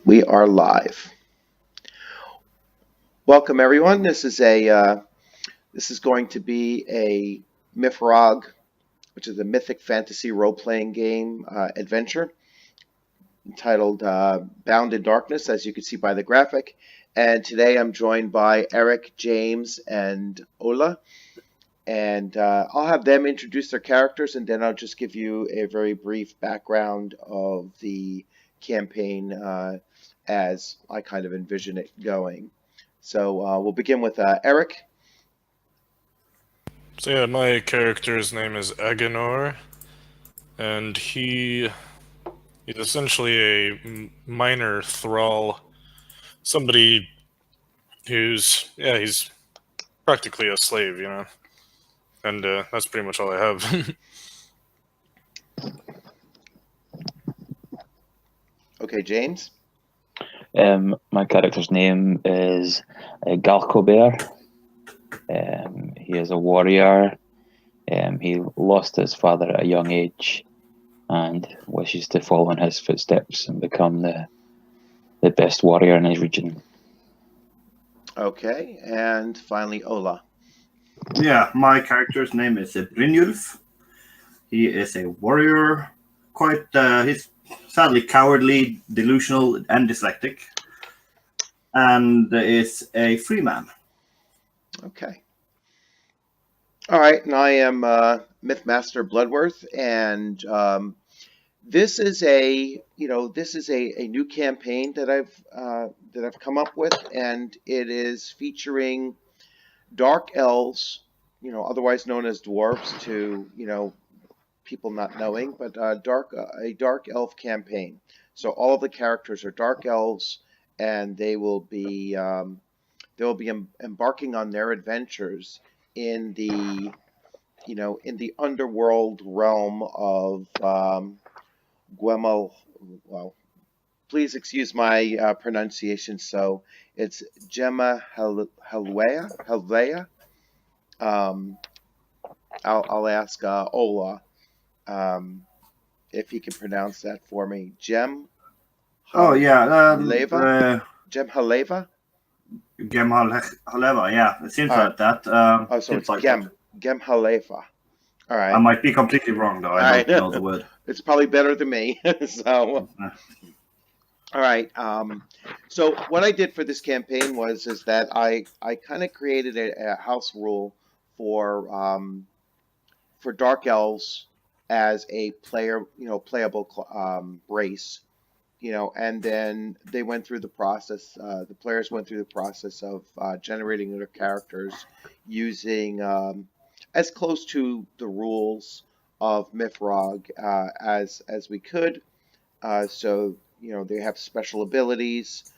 We are live. Welcome, everyone. This is going to be a MYFAROG, which is a mythic fantasy role-playing game adventure entitled Bound in Darkness, as you can see by the graphic. And today I'm joined by Eric, James, and Ola. And I'll have them introduce their characters, and then I'll just give you a very brief background of the campaign as I kind of envision it going. So we'll begin with Eric. So yeah, my character's name is Agenor, and he's essentially a minor thrall, somebody he's practically a slave, and that's pretty much all I have. Okay, James. My character's name is Galcobert. He is a warrior. He lost his father at a young age and wishes to follow in his footsteps and become the best warrior in his region. Okay, and finally Ola. Yeah, my character's name is Brynjulf. He is a warrior, he's sadly cowardly, delusional, and dyslexic, and is a free man. Okay. All right, and I am Mythmaster Bloodworth, and this is a new campaign that I've come up with, and it is featuring Dark Elves, otherwise known as Dwarves to people not knowing, but a Dark Elf campaign. So all of the characters are Dark Elves, and they will be embarking on their adventures in the underworld realm of Gwemel. Well, please excuse my pronunciation. So it's Gemma Helvea. I'll ask Ola if he can pronounce that for me. Gem. Oh yeah, Haleva. Gem Haleva. Gem Haleva. Yeah, it seems All like that. So it's like Gem Haleva. All right. I might be completely wrong though. I don't know the word. It's probably better than me. So, all right. So what I did for this campaign is that I kind of created a house rule for Dark Elves as a playable race, and then they went through the process. The players went through the process of generating their characters using as close to the rules of MYFAROG as we could. So they have special abilities,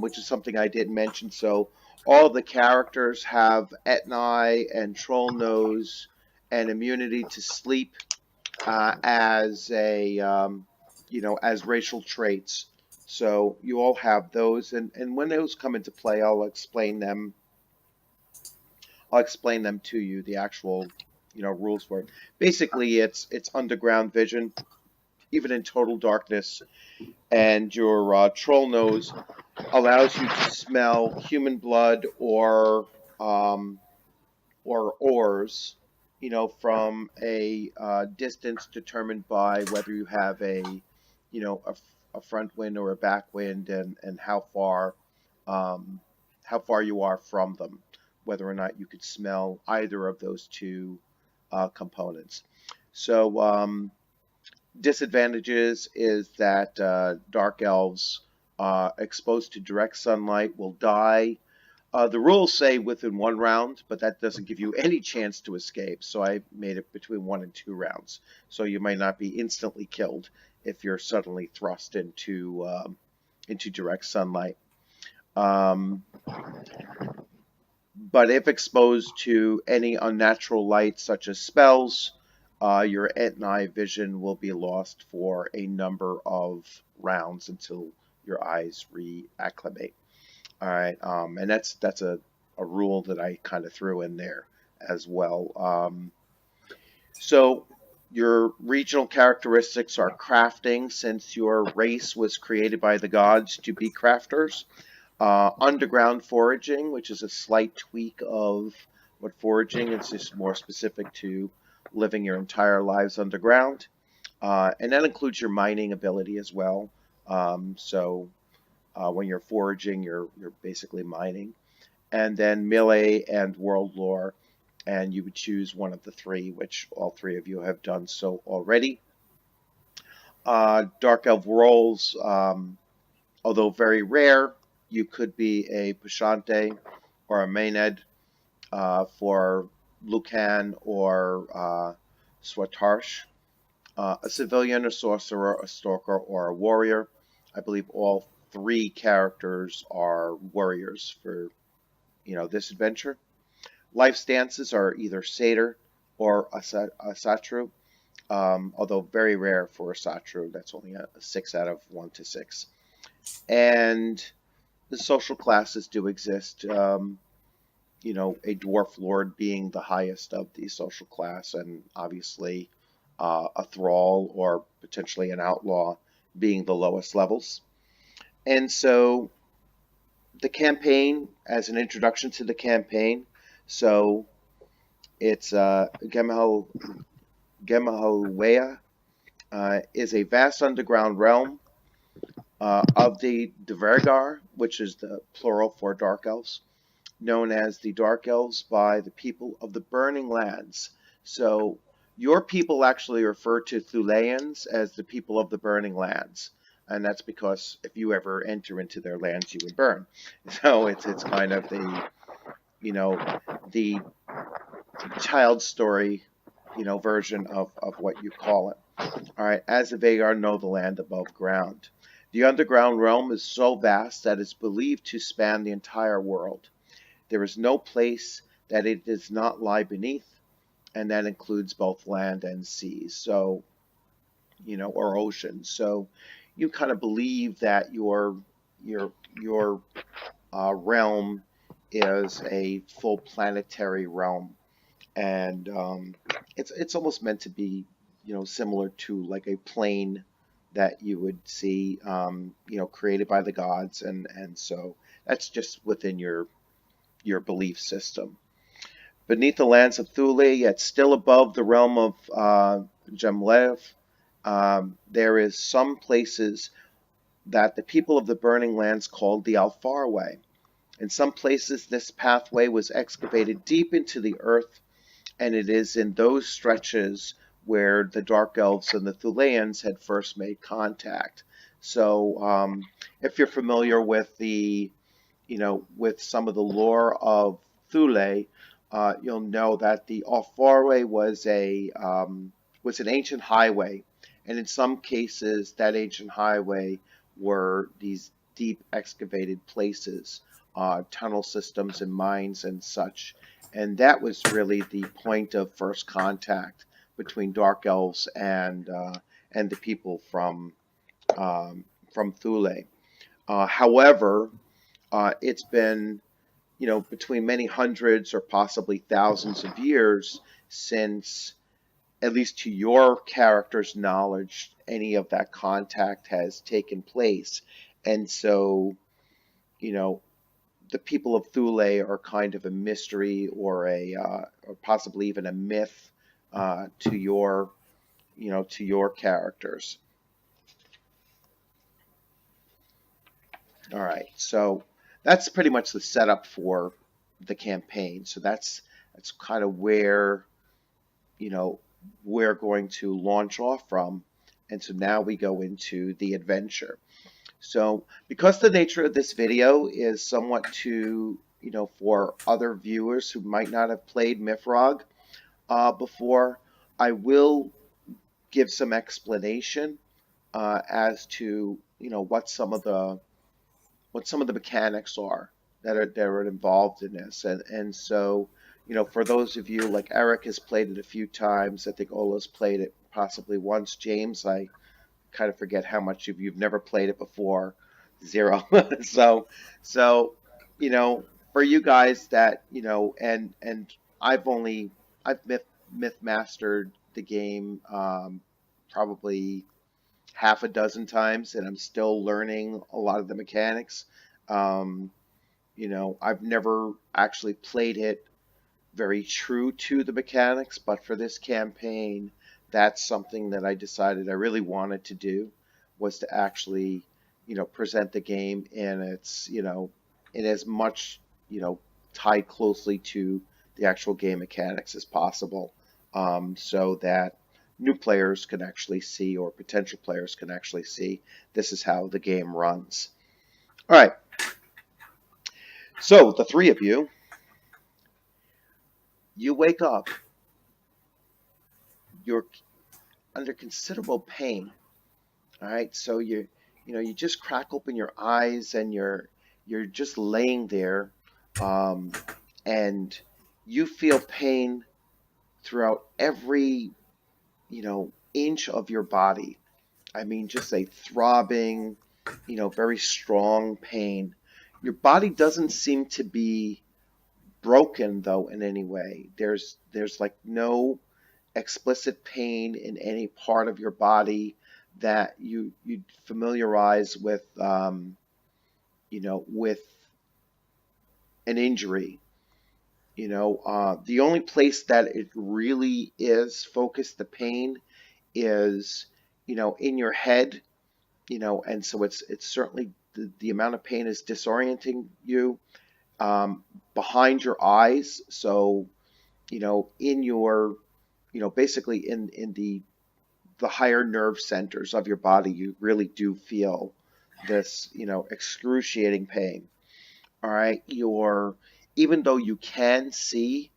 which is something I didn't mention. So all the characters have Etnai and Troll Nose and immunity to sleep as as racial traits. So you all have those, and when those come into play, I'll explain them to you, the actual rules for it. Basically, it's underground vision, even in total darkness, and your troll nose allows you to smell human blood or ores, from a distance determined by whether you have a front wind or a back wind, and how far you are from them, whether or not you could smell either of those two components. So disadvantages is that Dark Elves exposed to direct sunlight will die. The rules say within 1 round, but that doesn't give you any chance to escape. So I made it between 1 and 2 rounds. So you might not be instantly killed if you're suddenly thrust into direct sunlight. But if exposed to any unnatural light, such as spells, your Etnai vision will be lost for a number of rounds until your eyes reacclimate. All right, and that's a rule that I kind of threw in there as well. So Your regional characteristics are crafting, since your race was created by the gods to be crafters. Underground foraging, which is a slight tweak of what foraging is, just more specific to living your entire lives underground. And that includes your mining ability as well. When you're foraging, you're basically mining. And then melee and world lore, and you would choose one of the three, which all three of you have done so already. Dark Elf roles, although very rare, you could be a Pashante or a Maenad for Lucan or Swatarsh. A civilian, a sorcerer, a stalker, or a warrior. I believe all three characters are warriors for this adventure. Life stances are either satyr or a satru, although very rare for a satru. That's only a 6 out of 1 to 6. And the social classes do exist. A dwarf lord being the highest of the social class, and obviously a thrall or potentially an outlaw being the lowest levels. And so the campaign, as an introduction to the campaign, so it's Gemahalwea is a vast underground realm of the Dvergar, which is the plural for Dark Elves, known as the Dark Elves by the people of the Burning Lands. So your people actually refer to Thuleans as the people of the Burning Lands. And that's because if you ever enter into their lands, you would burn. So it's kind of the child story, version of what you call it. All right, as the Vagar know the land above ground. The underground realm is so vast that it's believed to span the entire world. There is no place that it does not lie beneath, and that includes both land and seas, so, or oceans. So you kind of believe that your realm is a full planetary realm, and it's almost meant to be, similar to like a plane that you would see, created by the gods, and so that's just within your belief system. Beneath the lands of Thule, yet still above the realm of Jemlev, there is some places that the people of the Burning Lands called the Alfar Way. In some places, this pathway was excavated deep into the earth, and it is in those stretches where the Dark Elves and the Thuleans had first made contact. So, if you're familiar with with some of the lore of Thule, you'll know that the Alfarway was an ancient highway, and in some cases, that ancient highway were these deep excavated places, tunnel systems and mines and such. And that was really the point of first contact between Dark Elves and the people from Thule. However, it's been, between many hundreds or possibly thousands of years since, at least to your character's knowledge, any of that contact has taken place. And so, the people of Thule are kind of a mystery, or or possibly even a myth to your characters. All right, so that's pretty much the setup for the campaign. So that's kind of where we're going to launch off from, and so now we go into the adventure. So because the nature of this video is somewhat to for other viewers who might not have played MYFAROG before, I will give some explanation as to what some of the mechanics are that are involved in this, and so for those of you, like Eric has played it a few times, I think Ola's played it possibly once. James, I kind of forget how much you've never played it before. 0. so for you guys that and I've myth mastered the game probably half a dozen times, and I'm still learning a lot of the mechanics. Um, I've never actually played it very true to the mechanics, but for this campaign, that's something that I decided I really wanted to do, was to actually, present the game in its, in as much, tied closely to the actual game mechanics as possible, so that new players can actually see, or potential players can actually see, this is how the game runs. All right. So the three of you wake up. You're under considerable pain. All right, so you just crack open your eyes, and you're just laying there, um, and you feel pain throughout every inch of your body. I mean, just a throbbing, very strong pain. Your body doesn't seem to be broken though in any way. There's like no explicit pain in any part of your body that you familiarize with, with an injury. The only place that it really is focused, the pain, is in your head. And so it's certainly the amount of pain is disorienting you, behind your eyes. So in your basically in the higher nerve centers of your body, you really do feel this, excruciating pain. All right. Even though you can see,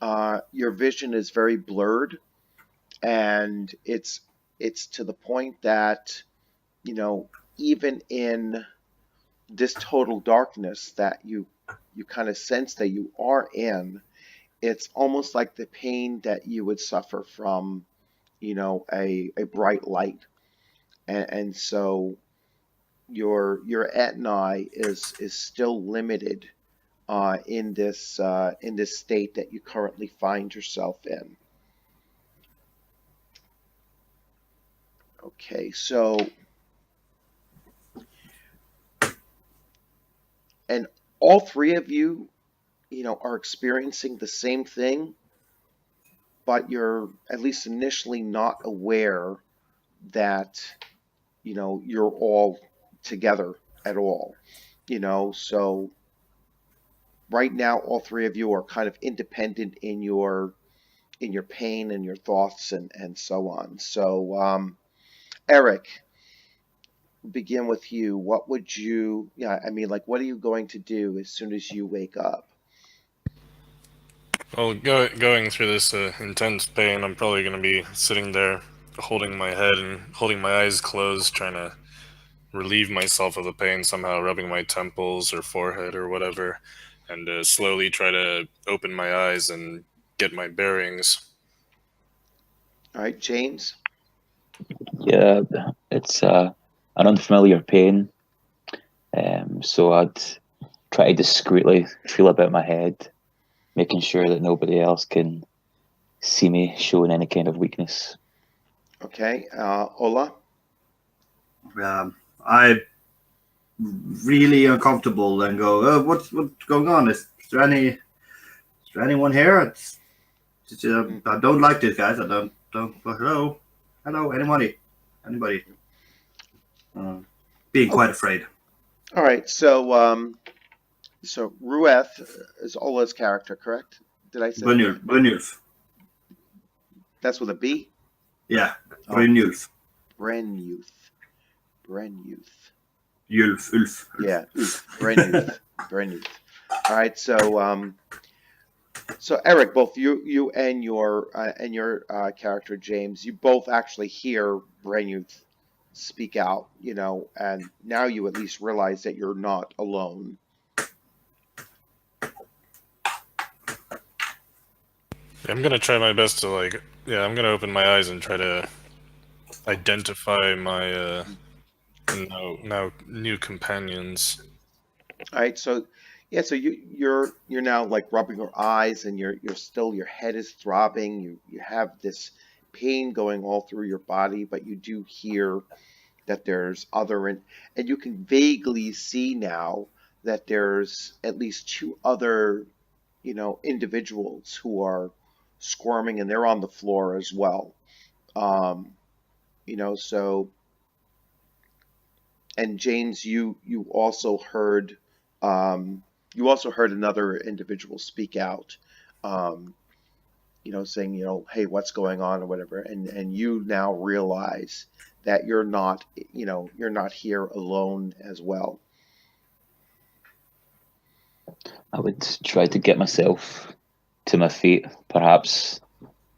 your vision is very blurred, and it's to the point that, even in this total darkness that you kind of sense that you are in, it's almost like the pain that you would suffer from, a bright light. And so your etni is still limited, in this state that you currently find yourself in. Okay, so, and all three of you, are experiencing the same thing, but you're at least initially not aware that you're all together at all. So right now all three of you are kind of independent in your pain and your thoughts, and so on. So, Eric, begin with you. What would you, yeah, I mean, like, what are you going to do as soon as you wake up? Well, going through this intense pain, I'm probably going to be sitting there, holding my head and holding my eyes closed, trying to relieve myself of the pain, somehow rubbing my temples or forehead or whatever, and slowly try to open my eyes and get my bearings. All right, James. Yeah, it's an unfamiliar pain, so I'd try to discreetly feel about my head, making sure that nobody else can see me showing any kind of weakness. Okay, Ola. I really uncomfortable and go, what's going on? Is there anyone here? I don't like this, guys. I don't. Hello, anybody? Being quite afraid. All right, so Rueth is Ola's character, correct? Did I say that? Brynjulf. That's with a B? Yeah, Oh. Brynjulf. Brenyouth. Ulf. Yeah, Brenyouth. All right, so Eric, both you and your character James, you both actually hear Brenyouth speak out, and now you at least realize that you're not alone. I'm going to try my best to, I'm going to open my eyes and try to identify my now new companions. All right, so yeah, so you're now like rubbing your eyes, and your head is throbbing. You have this pain going all through your body, but you do hear that there's other, and you can vaguely see now that there's at least two other, individuals who are squirming, and they're on the floor as well. Um, so, and James, you also heard another individual speak out, um, saying, hey, what's going on or whatever, and you now realize that you're not here alone as well. I would try to get myself to my feet, perhaps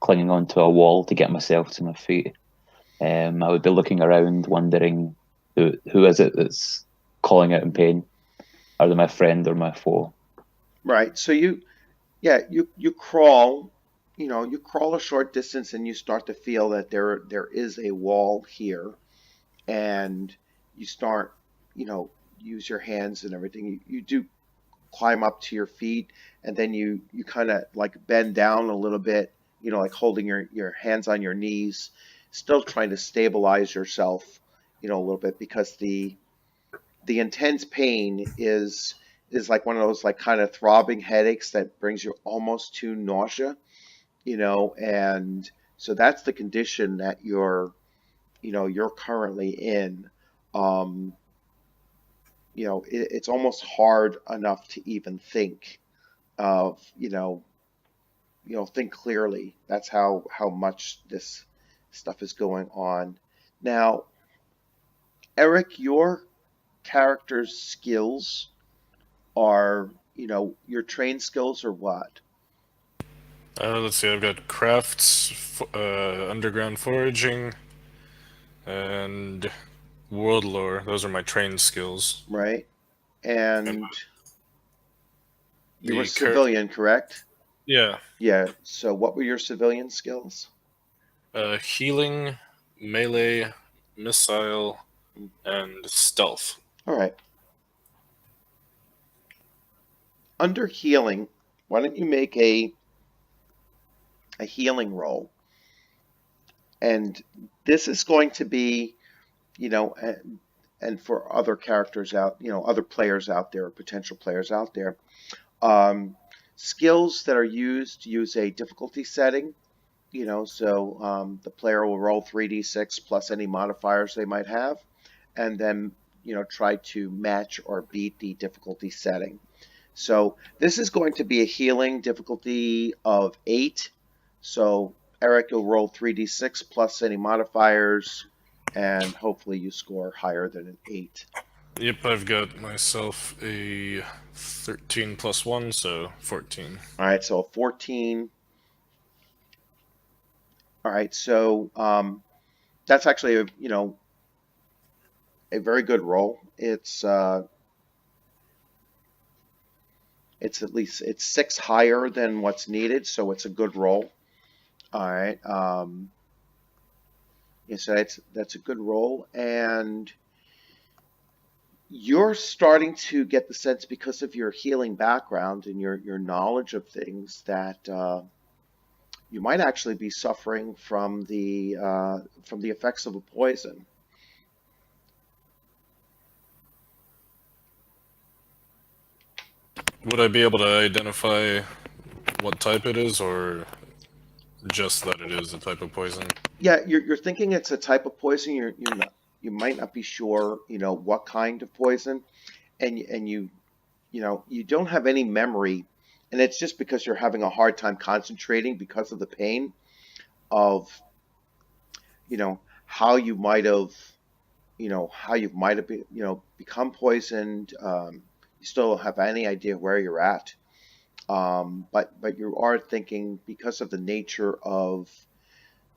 clinging onto a wall to get myself to my feet. I would be looking around, wondering who is it that's calling out in pain? Are they my friend or my foe? Right. So you crawl, you crawl a short distance, and you start to feel that there is a wall here, and you start, use your hands and everything. You do climb up to your feet, and then you kind of like bend down a little bit, like holding your hands on your knees, still trying to stabilize yourself, a little bit, because the intense pain is like one of those like kind of throbbing headaches that brings you almost to nausea, and so that's the condition that you're currently in. Um, it's almost hard enough to even think of, think clearly. That's how much this stuff is going on. Now, Eric, your character's skills are, your trained skills are what? Let's see. I've got crafts, underground foraging, and world lore. Those are my trained skills. Right? And And you were the civilian, correct? yeah, Yeah. So what were your civilian skills? healing, melee, missile, and stealth. All right. Under healing, why don't you make a healing roll? And this is going to be, and for other characters out, other players out there, potential players out there, um, skills that are used use a difficulty setting. So the player will roll 3d6 plus any modifiers they might have, and then try to match or beat the difficulty setting. So this is going to be a healing difficulty of 8. So Eric will roll 3d6 plus any modifiers, and hopefully you score higher than an 8. Yep, I've got myself a 13 plus 1, so 14. All right, so a 14. All right, so that's actually a very good roll. It's at least it's 6 higher than what's needed, so it's a good roll. All right. Yeah, so that's a good roll, and you're starting to get the sense, because of your healing background and your knowledge of things, that you might actually be suffering from the effects of a poison. Would I be able to identify what type it is, or just that it is a type of poison? Yeah, you're thinking it's a type of poison. You might not be sure, what kind of poison, and you don't have any memory, and it's just because you're having a hard time concentrating because of the pain of, how you might have, become poisoned. You still don't have any idea where you're at, but you are thinking, because of the nature of,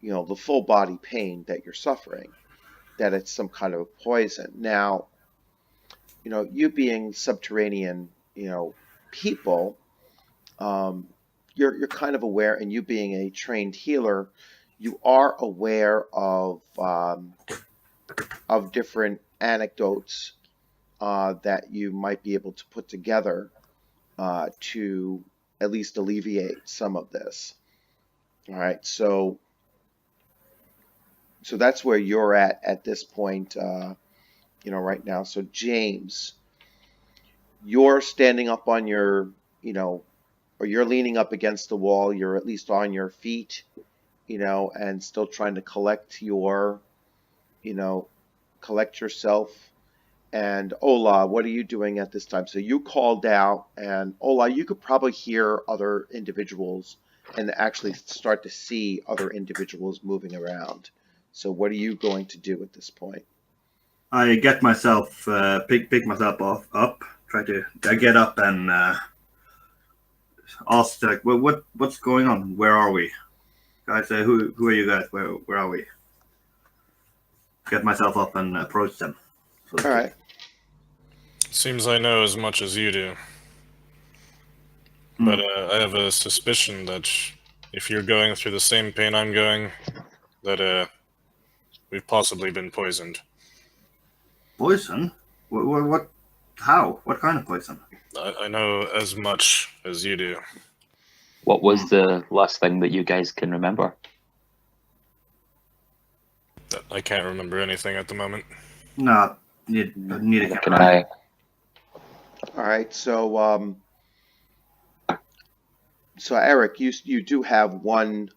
the full body pain that you're suffering, that it's some kind of poison. Now, you being subterranean, people, um, you're kind of aware, and you being a trained healer, you are aware of different anecdotes that you might be able to put together to at least alleviate some of this. All right, so So that's where you're at this point, right now. So James, you're standing up on your, or you're leaning up against the wall. You're at least on your feet, and still trying to you know, collect yourself. And Ola, what are you doing at this time? So you called out, and Ola, you could probably hear other individuals and actually start to see other individuals moving around. So what are you going to do at this point? I get myself, pick myself up, I get up and ask, like, what's going on? Where are we? Guys, who are you guys? Where are we? Get myself up and approach them. All right. Seems I know as much as you do. But I have a suspicion that if you're going through the same pain I'm going, that we've possibly been poisoned. Poison? What? How? What kind of poison? I know as much as you do. What was the last thing that you guys can remember? I can't remember anything at the moment. No, neither Can can I. I? All right. So Eric, you do have one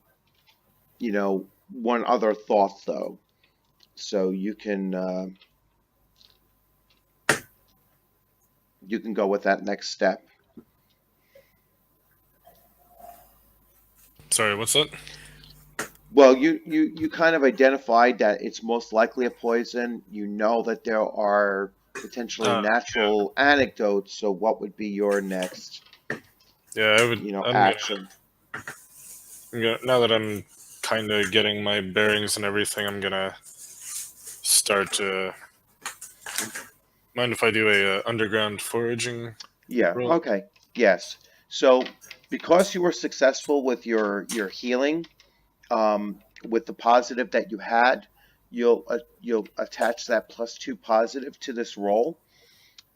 other thought though. So you can go with that next step. Sorry, what's that? Well, you kind of identified that it's most likely a poison. You know that there are potentially natural anecdotes. So what would be your next, Yeah, I would. action? Now that I'm kind of getting my bearings and everything, I'm gonna start to. Mind if I do a underground foraging? Yeah. roll? Okay. Yes. So because you were successful with your healing, with the positive that you had, you'll attach that +2 positive to this roll,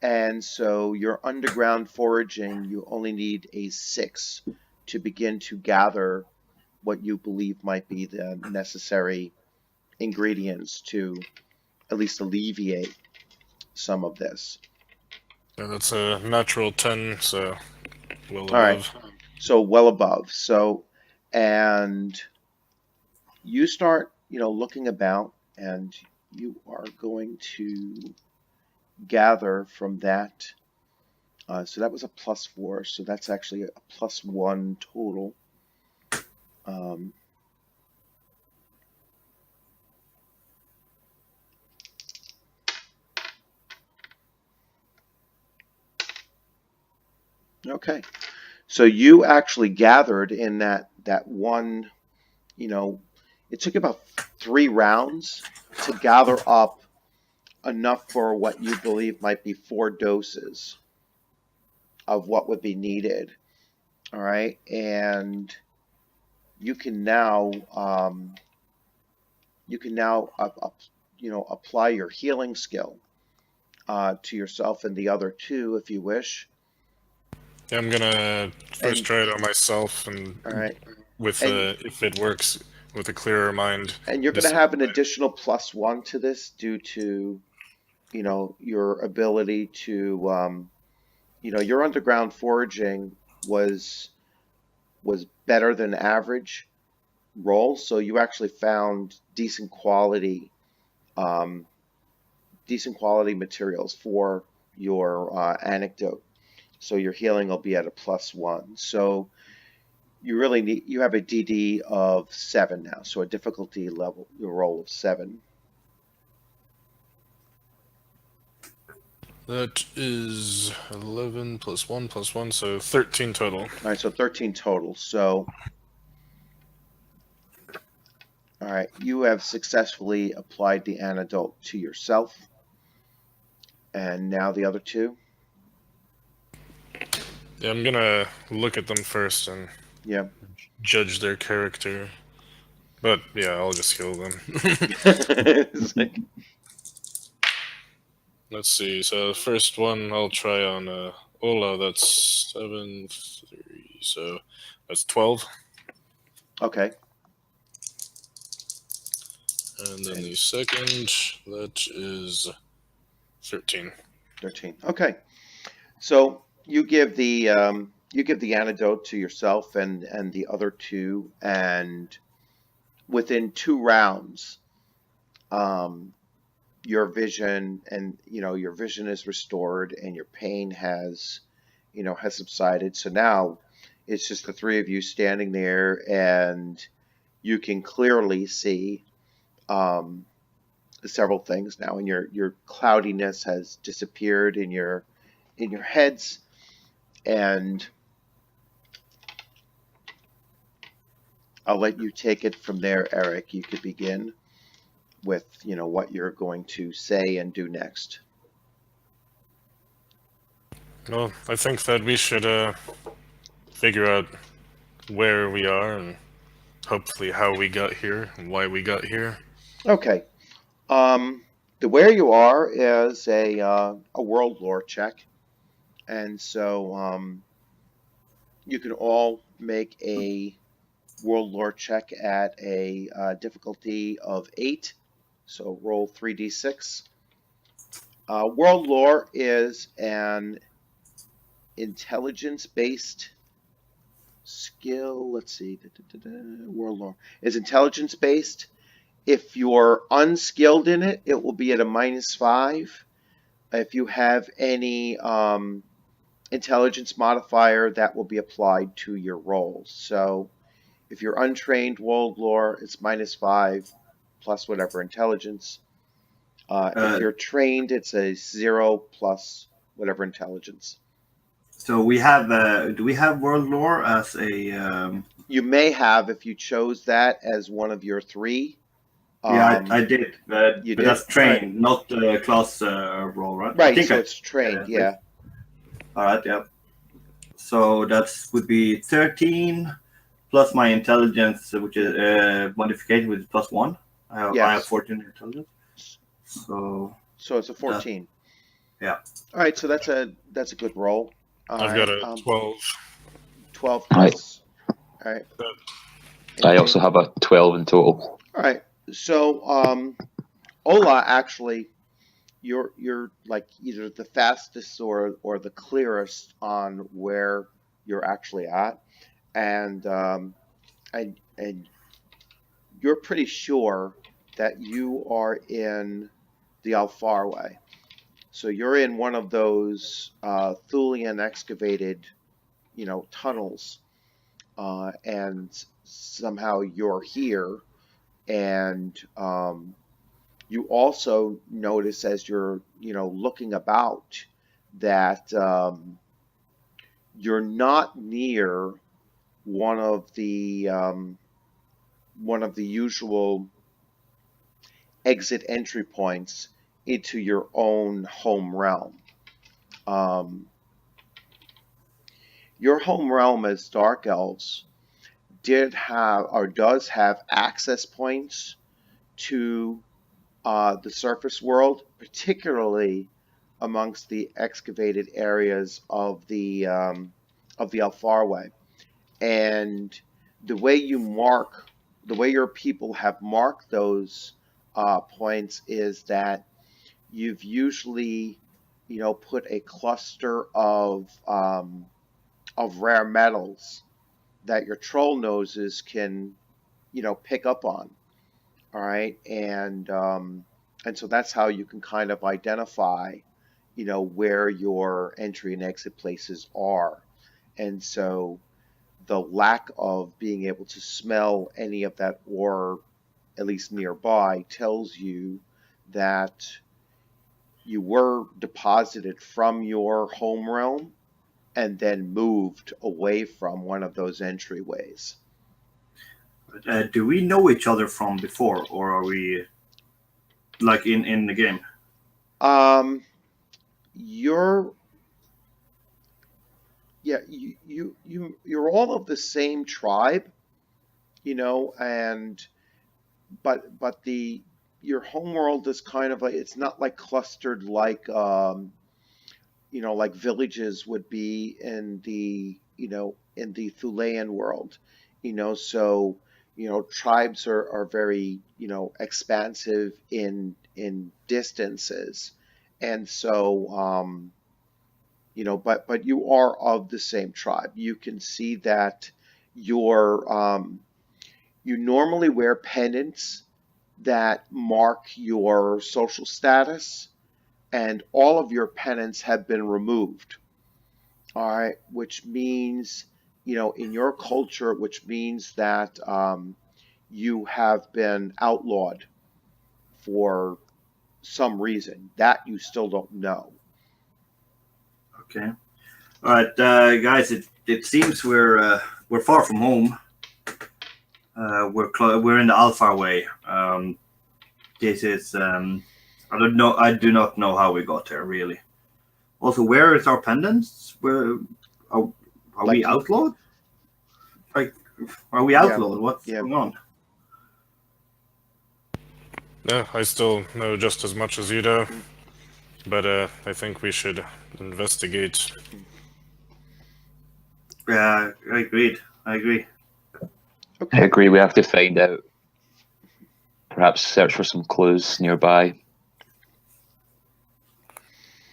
and so your underground foraging, you only need a 6 to begin to gather what you believe might be the necessary ingredients to at least alleviate some of this. Yeah, that's a natural 10, so well All right. above. So well above. So, and you start, looking about, and you are going to gather from that. So that was a +4, so that's actually a +1 total. Okay, so you actually gathered in that one. It took about 3 rounds to gather up enough for what you believe might be 4 doses of what would be needed. All right, and you can now apply your healing skill to yourself and the other 2 if you wish. Yeah, I'm gonna first try it on myself, and All right, with and if it works with a clearer mind. and you're going to have an additional +1 to this due to your ability to your underground foraging was better than average roll, so you actually found decent quality materials for your anecdote. So your healing will be at a +1. So you have a DD of 7 now, so a difficulty level, your roll of 7. That is 11 plus 1 plus 1, so 13 total. All right, so 13 total. So, all right, you have successfully applied the antidote to yourself. And now the other 2? Yeah, I'm gonna look at them first and judge their character. But yeah, I'll just heal them. Let's see. So the first one I'll try on Ola. That's 7, 3. So that's 12. Okay. And then the second, that is 13. 13. Okay. So you give the antidote to yourself and the other two, and within 2 rounds, your vision is restored and your pain has subsided. So now it's just the three of you standing there, and you can clearly see several things now, and your cloudiness has disappeared in your heads. And I'll let you take it from there, Eric. You could begin with what you're going to say and do next. Well, I think that we should figure out where we are and hopefully how we got here and why we got here. Okay. The where you are is a world lore check, and so you can all make a world lore check at a difficulty of 8. So roll 3d6. World lore is an intelligence-based skill. Let's see. World lore is intelligence-based. If you're unskilled in it, it will be at a -5. If you have any intelligence modifier, that will be applied to your rolls. So if you're untrained world lore, it's -5 plus whatever intelligence. If you're trained, it's a 0 plus whatever intelligence. So we have, do we have world lore as a? You may have if you chose that as one of your 3. Yeah, I did. You but did? that's trained, not class roll, right? I Right, think so it's trained, yeah. All right, yeah. So that would be 13 plus my intelligence, which is modification, which is +1. I Yes. have 14 intelligence. So it's a 14. yeah. All right, so that's a good roll. I've got a 12. 12 plus. All right. I also have a 12 in total. All right. So Ola, actually, you're like either the fastest or the clearest on where you're actually at, and you're pretty sure that you are in the Alfarway. So you're in one of those Thulian excavated, tunnels, and somehow you're here. And you also notice as you're, looking about that you're not near one of the usual exit entry points into your own home realm. Your home realm as Dark Elves does have access points to the surface world, particularly amongst the excavated areas of the Alfarway. And the way your people have marked those points is that you've usually, put a cluster of rare metals that your troll noses can, pick up on. All right, and so that's how you can kind of identify, where your entry and exit places are. And so the lack of being able to smell any of that ore, at least nearby, tells you that you were deposited from your home realm and then moved away from one of those entryways. Do we know each other from before, or are we like in the game? You're all of the same tribe, and but your homeworld is kind of like, it's not like clustered like like villages would be in the Thulean world, so tribes are very, expansive in distances. And so, but you are of the same tribe. You can see that you normally wear pendants that mark your social status, and all of your pendants have been removed. All right, which means, in your culture, which means that you have been outlawed for some reason that you still don't know. Okay. All right, guys. It seems we're far from home. We're in the Alpha Way. This is I don't know. I do not know how we got there really. Also, where is our pendants? Are Like we you- outlawed? Like, are we Yeah, outlawed? What's yeah. going on? Yeah, I still know just as much as you do, but I think we should investigate. Yeah, I agreed. I agree. I Okay. agree. We have to find out. Perhaps search for some clues nearby.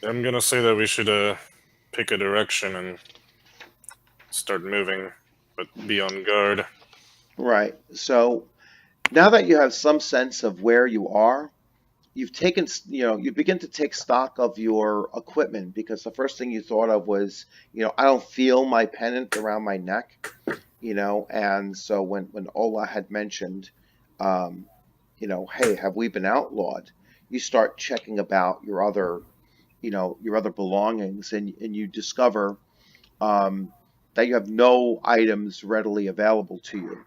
I'm gonna say that we should pick a direction and start moving, but be on guard. Right. So now that you have some sense of where you are, you begin to take stock of your equipment, because the first thing you thought of was, I don't feel my pendant around my neck, and so when Ola had mentioned, hey, have we been outlawed? You start checking about your other belongings, and you discover that you have no items readily available to you.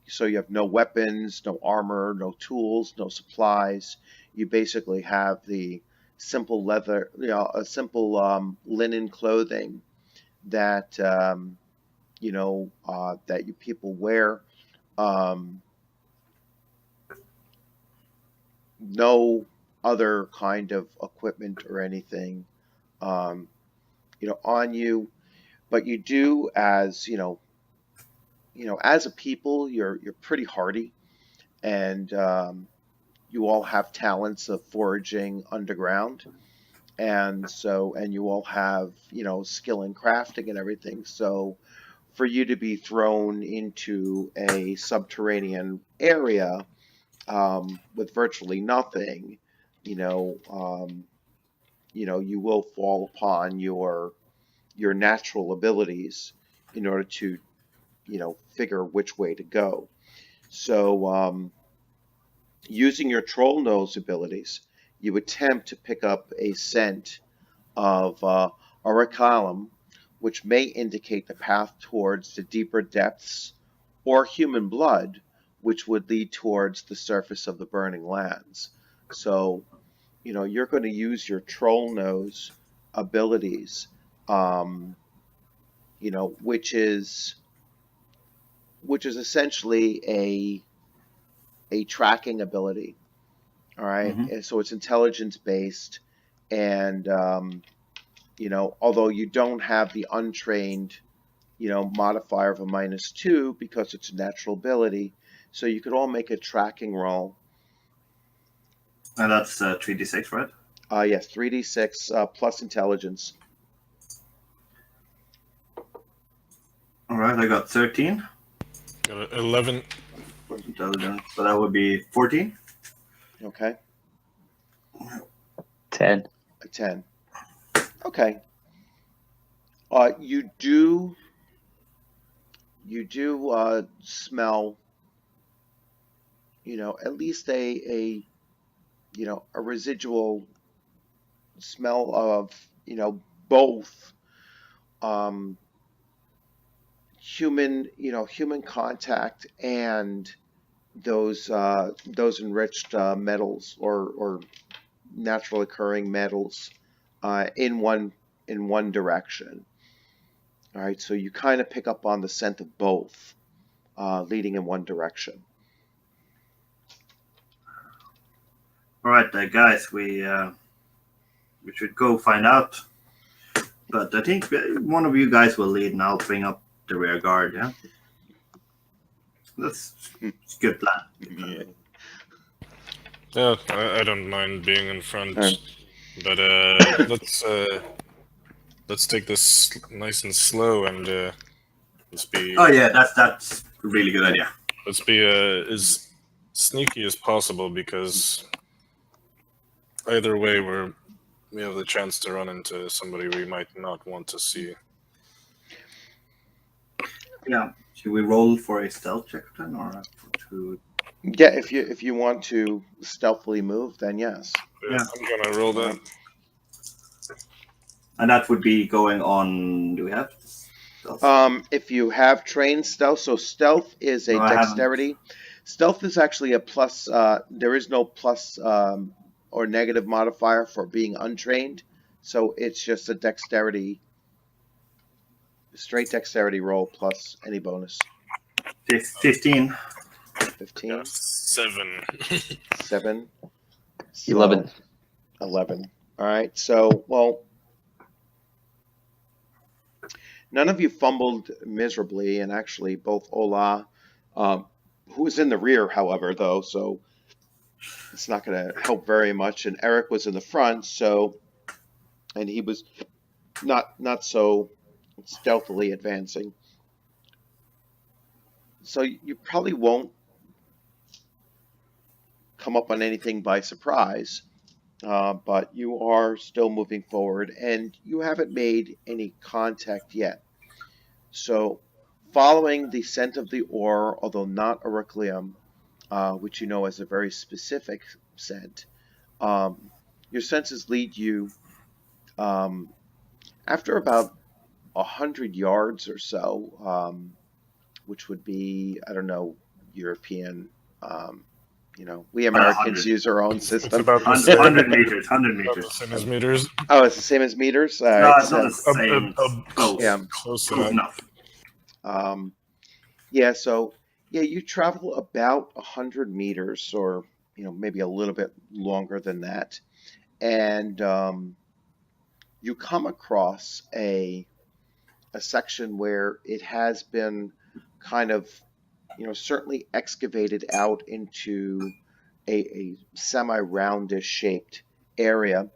So you have no weapons, no armor, no tools, no supplies. You basically have the simple leather, a simple linen clothing that that you people wear. Um, no other kind of equipment or anything, um, on you. But you do, as as a people, you're pretty hardy, and you all have talents of foraging underground, and you all have skill in crafting and everything. So for you to be thrown into a subterranean area with virtually nothing, you will fall upon your natural abilities in order to figure which way to go. So using your troll nose abilities, you attempt to pick up a scent of auricalum, which may indicate the path towards the deeper depths, or human blood, which would lead towards the surface of the burning lands. So, you're going to use your troll nose abilities, um, which is essentially a tracking ability. All right, Hmm. and so it's intelligence based, and although you don't have the untrained, modifier of a -2 because it's a natural ability, so you could all make a tracking roll. And that's 3d6, right? Yes, 3d6 plus intelligence. All right, I got 13 Got 11. plus intelligence, so that would be 14. Okay, 10. a 10. Okay. You do smell, at least a residual smell of, both um, human contact and those enriched metals, or natural occurring metals in one direction. All right, so you kind of pick up on the scent of both, leading in one direction. All right, guys, we should go find out. But I think one of you guys will lead, and I'll bring up the rear guard. Yeah. That's a good plan. Yeah. Yeah, I don't mind being in front, Alright. but let's take this nice and slow, and let's be Oh yeah, that's a really good idea. as sneaky as possible, because either way we have the chance to run into somebody we might not want to see. Yeah. Should we roll for a stealth check then, or to? Yeah, if you want to stealthily move, then yes. Yeah. I'm gonna roll that. And that would be going on. Do we have stealth? If you have trained stealth, so stealth is a No, I haven't. dexterity. Stealth is actually a plus. There is no plus or negative modifier for being untrained, so it's just a dexterity, straight dexterity roll plus any bonus. 15. 15, 7. 7, 11. 11. All right. So, well, none of you fumbled miserably, and actually, both Ola, who was in the rear, however, though, so it's not going to help very much, and Eric was in the front, so, and he was not so stealthily advancing. So you probably won't come up on anything by surprise, but you are still moving forward, and you haven't made any contact yet. So, following the scent of the ore, although not Auriclium, which you know is a very specific scent, your senses lead you, after about 100 yards or so, which would be, I don't know, European. We Americans 100. use our own It's system. about the 100 meters. 100 About the meters. same as meters. Oh, it's the same as meters? All No, right, it's not the so, same. Close. yeah. Close Close enough. enough. Yeah, so, yeah, you travel about 100 meters, or, maybe a little bit longer than that. And you come across a section where it has been kind of, certainly excavated out into a semi-roundish shaped area.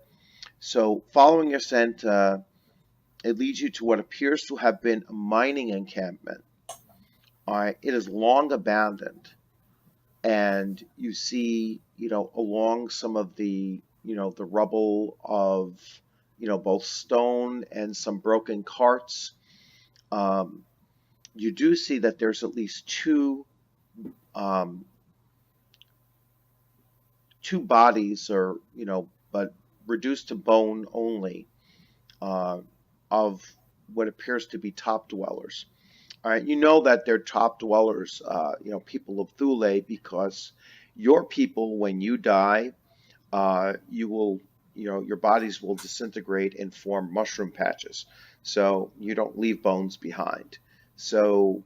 So following your scent, it leads you to what appears to have been a mining encampment. All right, it is long abandoned, and you see, along some of the, the rubble of, both stone and some broken carts. You do see that there's at least two bodies, or but reduced to bone only, of what appears to be top dwellers. All right, you know that they're top dwellers, people of Thule, because your people, when you die, you will, your bodies will disintegrate and form mushroom patches. So you don't leave bones behind. So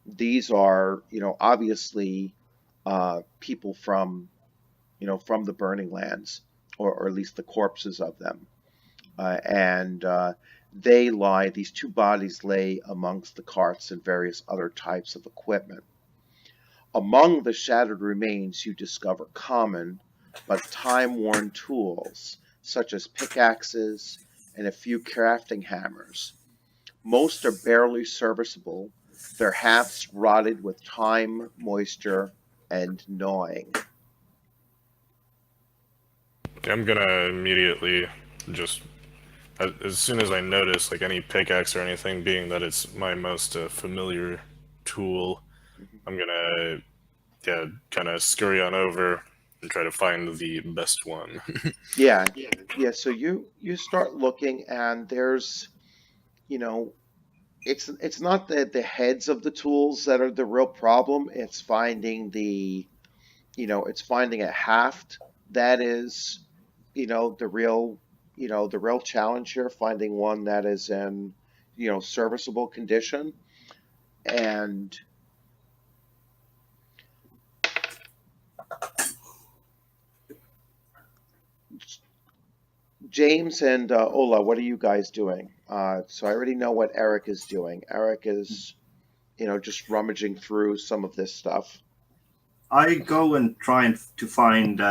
these are, obviously people from, from the burning lands, or at least the corpses of them. And these two bodies lay amongst the carts and various other types of equipment. Among the shattered remains, you discover common but time-worn tools, such as pickaxes and a few crafting hammers. Most are barely serviceable, their hafts rotted with time, moisture, and gnawing. I'm gonna immediately just, as soon as I notice like any pickaxe or anything, being that it's my most familiar tool, I'm gonna kind of scurry on over and try to find the best one. Yeah. So you start looking, and there's, it's not the heads of the tools that are the real problem. It's finding it's finding a haft that is, the real, the real challenge here. Finding one that is in, serviceable condition. And James and Ola, what are you guys doing? So I already know what Eric is doing. Eric is just rummaging through some of this stuff. I go and try to find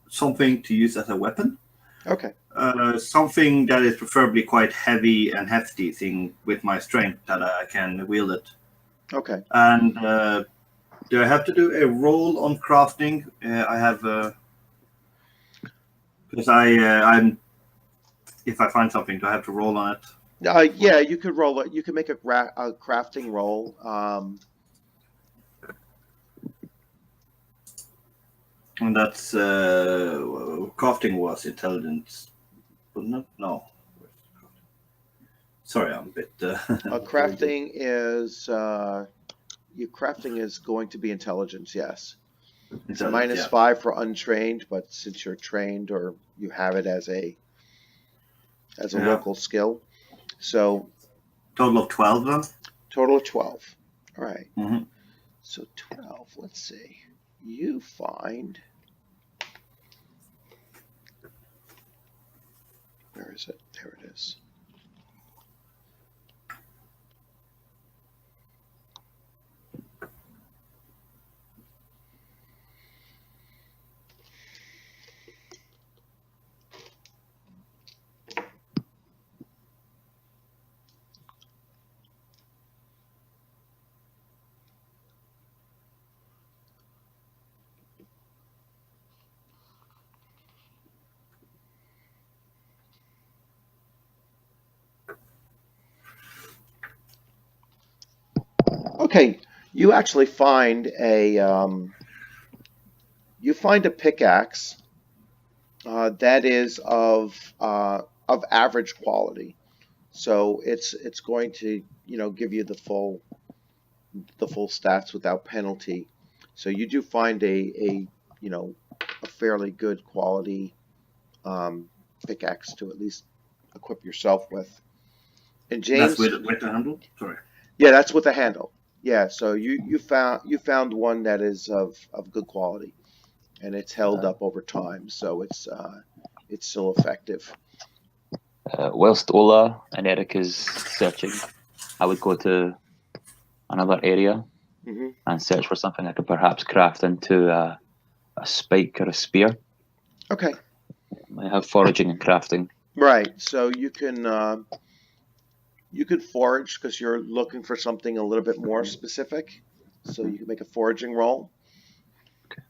something to use as a weapon. Okay. Something that is preferably quite heavy and hefty thing with my strength that I can wield it. Okay. And do I have to do a roll on crafting? I have because I'm if I find something, do I have to roll on it? Yeah, you could roll it. You can make a crafting roll. And that's crafting was intelligence, wasn't it? No. Sorry, I'm a bit. Crafting is your crafting is going to be intelligence. Yes, it's a -5 for untrained, but since you're trained or you have it as a local skill, so total of 12 then. Total of 12. All right. Mm-hmm. So 12. Let's see. You find. Where is it? There it is. Okay, you actually find a pickaxe that is of average quality. So it's going to give you the full stats without penalty. So you do find a fairly good quality pickaxe to at least equip yourself with. And James, that's with the handle. Sorry. Yeah, that's with a handle. Yeah, so you found one that is of good quality, and it's held up over time, so it's still effective. Whilst Ola and Eric is searching, I would go to another area and search for something I could perhaps craft into a spike or a spear. Okay. I have foraging and crafting. Right. So you can forage because you're looking for something a little bit more specific. So you can make a foraging roll. Okay.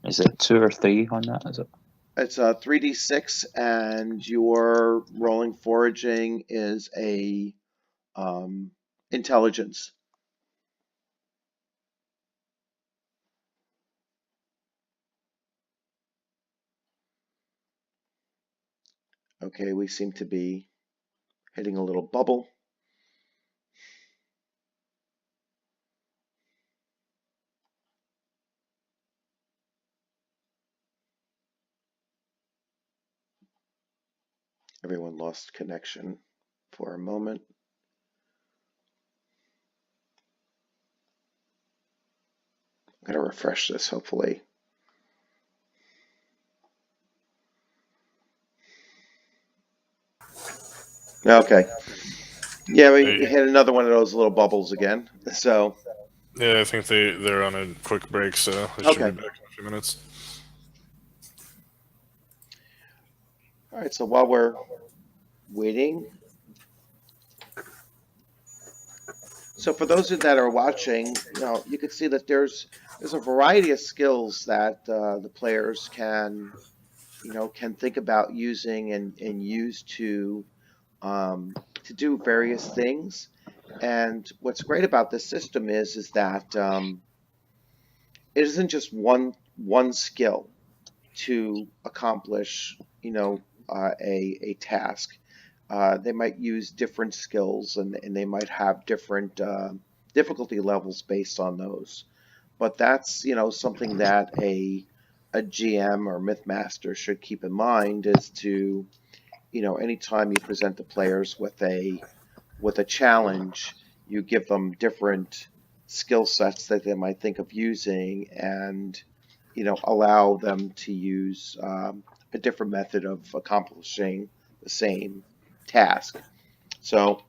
Is it 2 or 3 on that? Is it? It's a 3d6, and your rolling foraging is a intelligence. Okay, we seem to be hitting a little bubble. Everyone lost connection for a moment. I'm going to refresh this, hopefully. Okay. Yeah, we hit another one of those little bubbles again. So. Yeah, I think they're on a quick break, so they should be back in a few minutes. All right, so while we're waiting. So for those that are watching, you can see that there's a variety of skills that the players can think about using and use to do various things. And what's great about this system is that it isn't just one skill to accomplish a task. They might use different skills and they might have different difficulty levels based on those. But that's something that a GM or Mythmaster should keep in mind is to anytime you present the players with a challenge, you give them different skill sets that they might think of using and allow them to use a different method of accomplishing the same task. So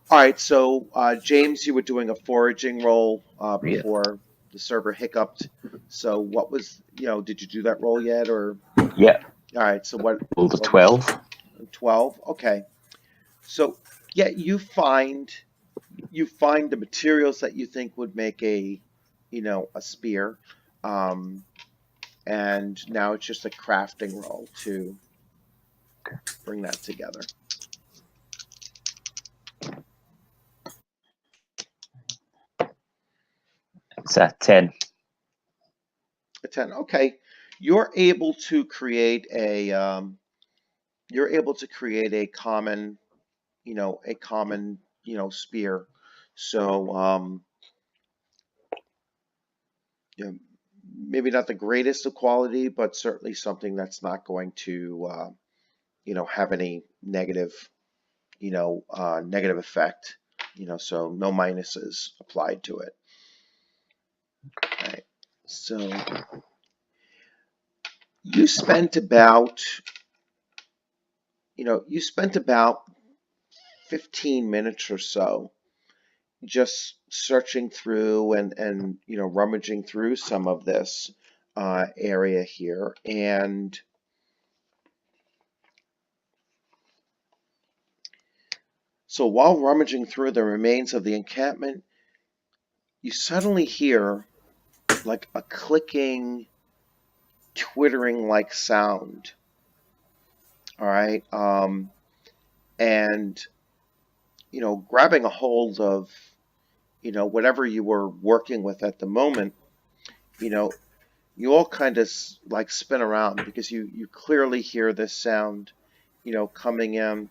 All right, so James, you were doing a foraging roll Yeah. before the server hiccuped. So what was, did you do that roll yet, or? Yeah. All right, so what? Rolled a What 12. 12? Okay. So yeah, you find the materials that you think would make a spear, um, and now it's just a crafting roll to bring that together. It's a 10. A 10. Okay, you're able to create a common spear. So maybe not the greatest of quality, but certainly something that's not going to have any negative negative effect. So no minuses applied to it. All right. So you spent about 15 minutes or so just searching through and rummaging through some of this area here, and so while rummaging through the remains of the encampment, you suddenly hear like a clicking, twittering like sound. All right, and grabbing a hold of whatever you were working with at the moment, you all kind of like spin around because you clearly hear this sound coming in,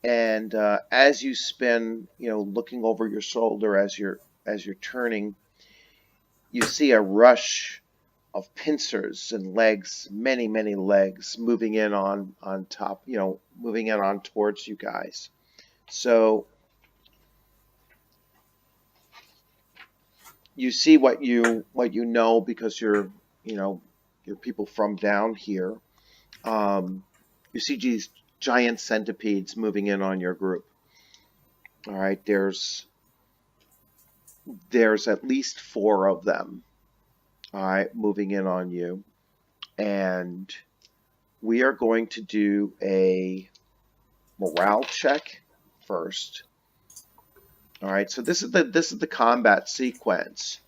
and as you spin, looking over your shoulder as you're turning, you see a rush of pincers and legs, many legs moving in on top, moving in on towards you guys. So you see what you know because you're people from down here. You see these giant centipedes moving in on your group. All right, there's at least 4 of them. All right, moving in on you, and we are going to do a morale check first. All right, so this is the combat sequence.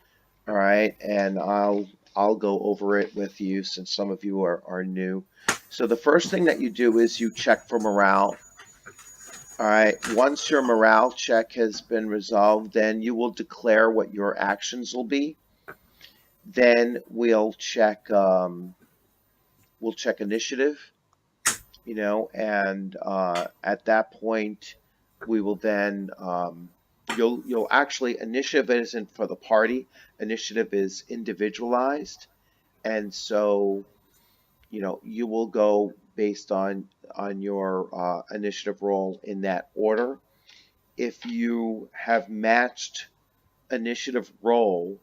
All right, and I'll go over it with you since some of you are new. So the first thing that you do is you check for morale. All right, once your morale check has been resolved, then you will declare what your actions will be. Then we'll check initiative, and at that point we will then you'll actually, initiative isn't for the party, initiative is individualized, and so you will go based on your initiative roll in that order. If you have matched initiative roll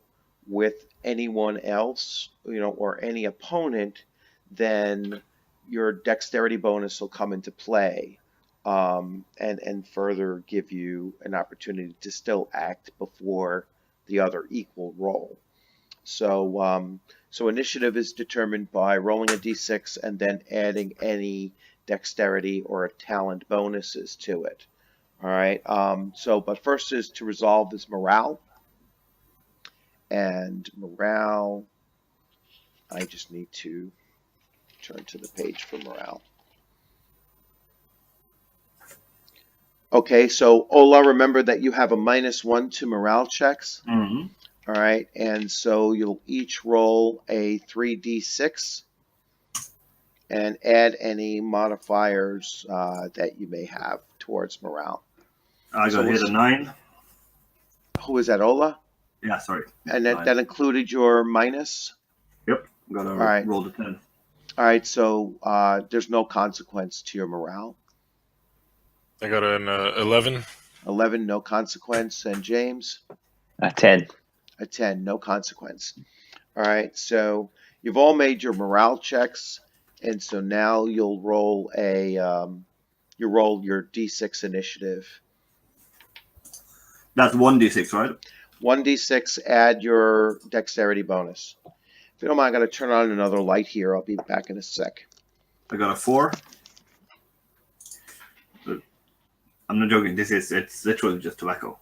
with anyone else, or any opponent, then your dexterity bonus will come into play, and further give you an opportunity to still act before the other equal roll. So initiative is determined by rolling a d6 and then adding any dexterity or talent bonuses to it. All right. But first is to resolve this morale. And morale, I just need to turn to the page for morale. Okay, so Ola, remember that you have a -1 to morale checks. Mm-hmm. All right, and so you'll each roll a 3d6 and add any modifiers that you may have towards morale. I got hit a 9. Who is that, Ola? Yeah, sorry. And that included your minus? Yep, got to roll the 10. All right, so there's no consequence to your morale. I got an 11. 11, no consequence. And James? A 10. A 10, no consequence. All right, so you've all made your morale checks, and so now you'll roll your d6 initiative. That's 1d6, right? 1d6, add your dexterity bonus. If you don't mind, I'm going to turn on another light here. I'll be back in a sec. I got a 4. I'm not joking. It's literally just tobacco.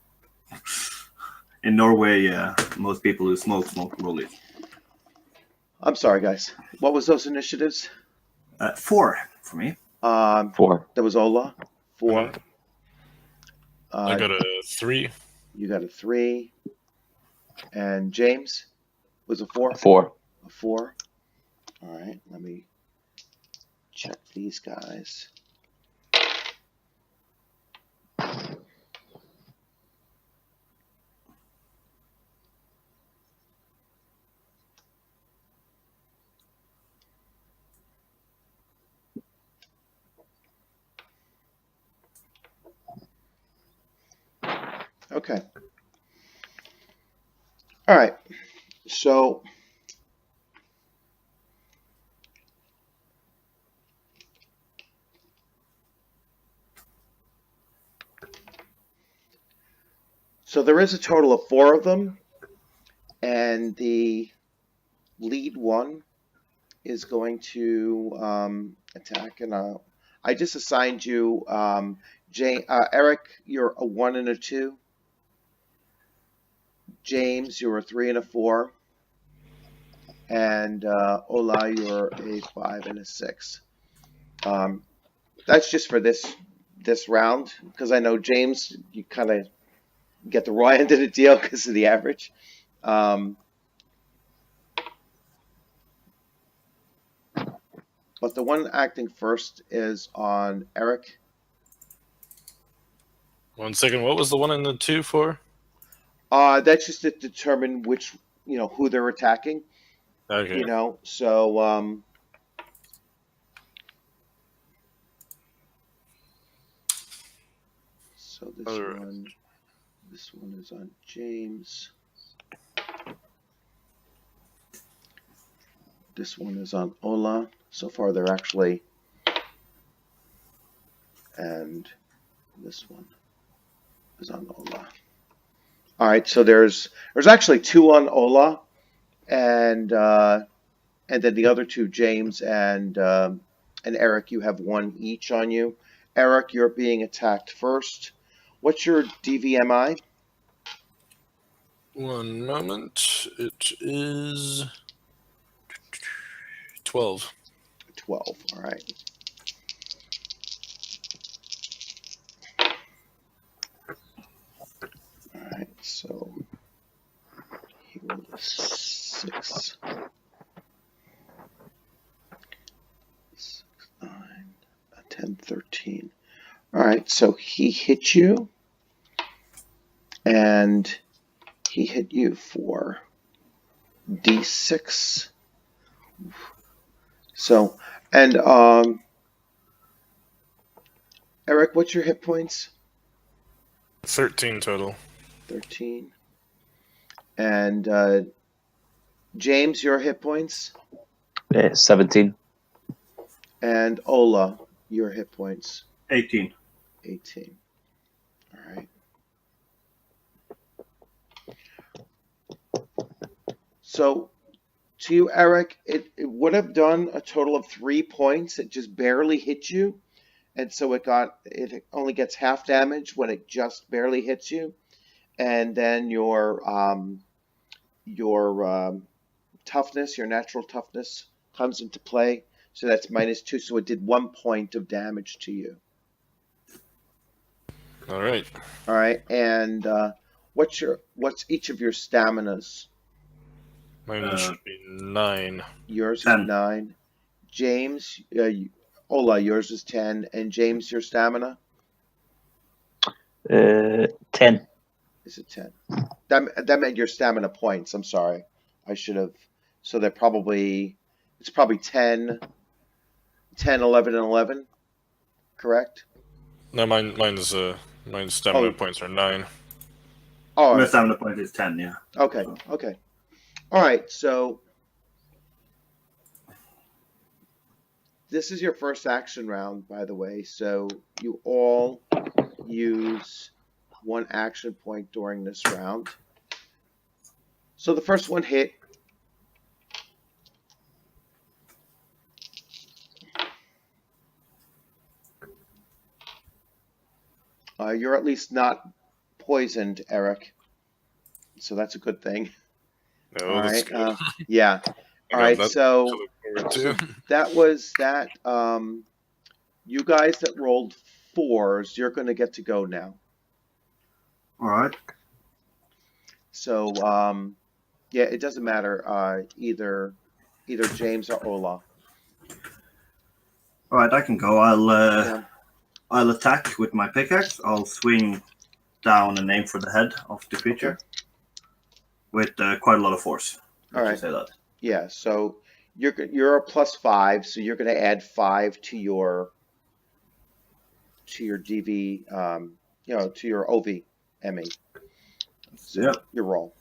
In Norway, most people who smoke rollies. I'm sorry, guys. What was those initiatives? 4 for me. 4. That was Ola. 4. I got a 3. You got a 3. And James was a 4? 4. A 4. All right, let me check these guys. Okay. All right. So there is a total of 4 of them, and the lead one is going to attack. And I just assigned you, Eric, you're a 1 and a 2. James, you're a 3 and a 4. And Ola, you're a 5 and a 6. That's just for this round, because I know James, you kind of get the raw end of the deal because of the average. But the one acting first is on Eric. 1 second. What was the 1 and the 2 for? That's just to determine which, who they're attacking. Okay. So this Alright. this one is on James. This one is on Ola. So far, they're actually, and this one is on Ola. All right, so there's actually 2 on Ola, and then the other 2, James and Eric, you have 1 each on you. Eric, you're being attacked first. What's your DVMI? 1 moment. It is 12. 12. All right. All right. So he rolled a 6. 6, 9, a 10, 13. All right. So he hit you, and he hit you for D6. So, and Eric, what's your hit points? 13 total. 13. And James, your hit points? 17. And Ola, your hit points? 18. 18. All right. So, to you, Eric, it would have done a total of 3 points. It just barely hit you. And so it only gets half damage when it just barely hits you. And then your toughness, your natural toughness comes into play. So that's -2. So it did 1 point of damage to you. All right. All right. And what's each of your staminas? Mine should be 9. Yours 10. is 9. James, Ola, yours is 10. And James, your stamina? 10. Is it 10? That meant your stamina points. I'm sorry. I should have. So it's probably 10, 11, and 11. Correct? No, mine's stamina Oh. points are 9. Oh, My stamina point is 10, yeah. okay. Okay. All right. So this is your first action round, by the way. So you all use one action point during this round. So the first one hit. You're at least not poisoned, Eric. So that's a good thing. No, All that's right. good. Yeah. I All got right. that So, to look forward so to. that was that. You guys that rolled 4s, you're going to get to go now. All right. So, yeah, it doesn't matter. Either James or Ola. All right, I can go. Yeah. I'll attack with my pickaxe. I'll swing down and aim for the head of the creature with quite a lot of force. All right. Let's just say that. Yeah. So you're a +5, so you're going to add 5 to your DV. To your OV-ME. So Yep. your roll.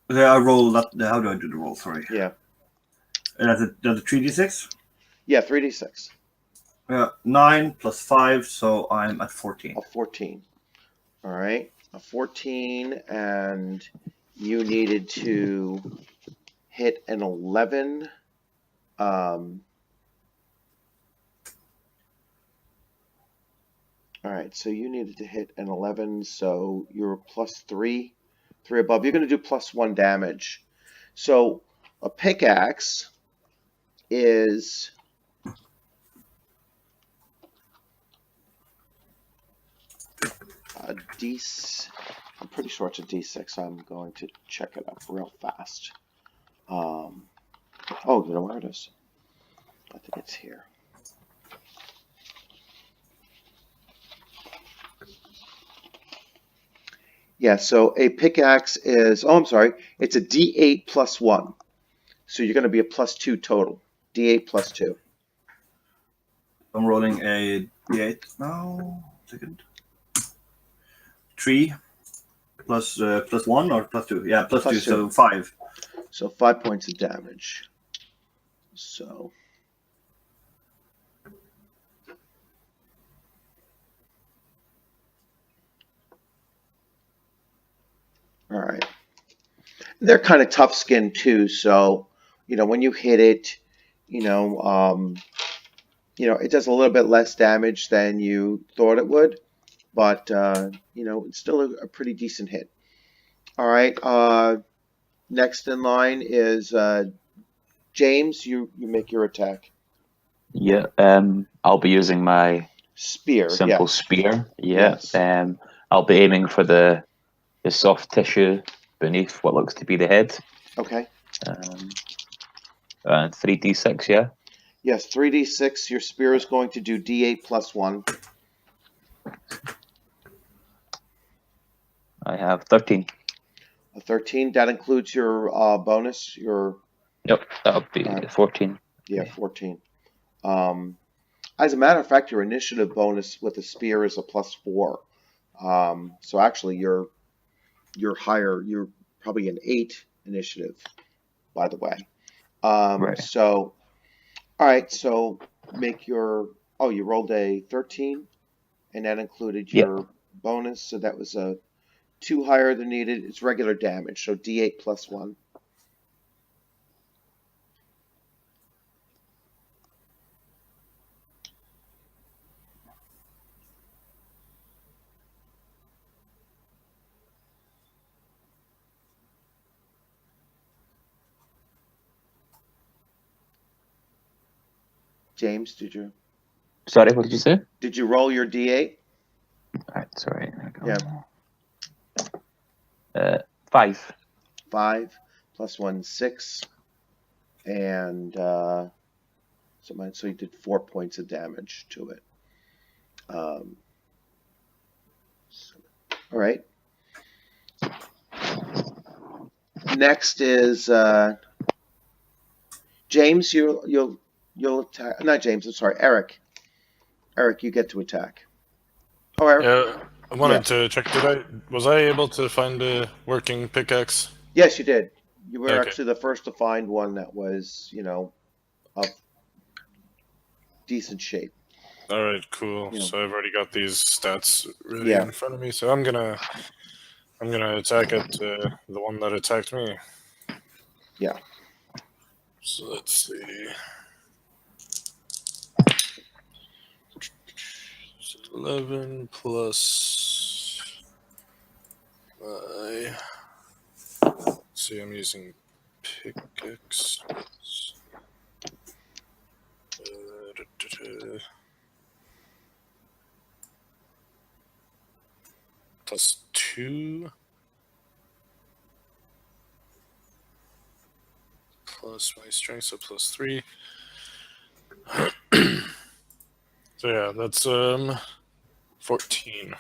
Yeah, I roll that. How do I do the roll? Sorry. Yeah. That's a 3d6. Yeah. 3d6. Yeah, 9 plus 5, so I'm at 14. A 14. All right. A 14, and you needed to hit an 11. All right, so you needed to hit an 11, so you're +3, 3 above. You're going to do +1 damage. So a pickaxe is a D. I'm pretty sure it's a D6. I'm going to check it up real fast. Oh, you know where it is? I think it's here. Yeah, so a pickaxe is, I'm sorry, it's a D8 +1. So you're going to be a +2 total. D8 +2. I'm rolling a d8 now. Second. 3 plus 1 or +2? Yeah, +2, +2. so 5. So 5 points of damage. So. All right. They're kind of tough skinned too, so when you hit it, it does a little bit less damage than you thought it would, but it's still a pretty decent hit. All right. Next in line is James. You make your attack. Yeah. I'll be using my Spear. simple Yes. spear. Yeah. Yes. I'll be aiming for the soft tissue beneath what looks to be the head. Okay. 3d6, yeah? Yes, 3d6. Your spear is going to do d8 +1. I have 13. A 13. That includes your bonus. Yep, that'll be 14. Yeah, 14. As a matter of fact, your initiative bonus with the spear is a +4. So actually, you're higher. You're probably an 8 initiative, by the way. Right. So, all right. So make your. Oh, you rolled a 13, and that included your bonus. So that was a 2 higher than needed. It's regular damage. So D8 +1. James, did you? Sorry, what did you say? Did you roll your D8? All right, sorry. Yeah. 5. 5 +1, 6, and so you did 4 points of damage to it. All right. Next is James. You'll attack. Not James. I'm sorry, Eric. Eric, you get to attack. Oh, Eric. Yeah, I wanted to check. Was I able to find a working pickaxe? Yes, you did. You were Okay. actually the first to find one that was, of decent shape. All right, cool. You know. So I've already got these stats ready Yeah. in front of me. So I'm gonna attack at the one that attacked me. Yeah. So let's see. 11 plus my. Let's see, I'm using pickaxe. Plus 2. Plus my strength, so plus 3. So yeah, that's 14.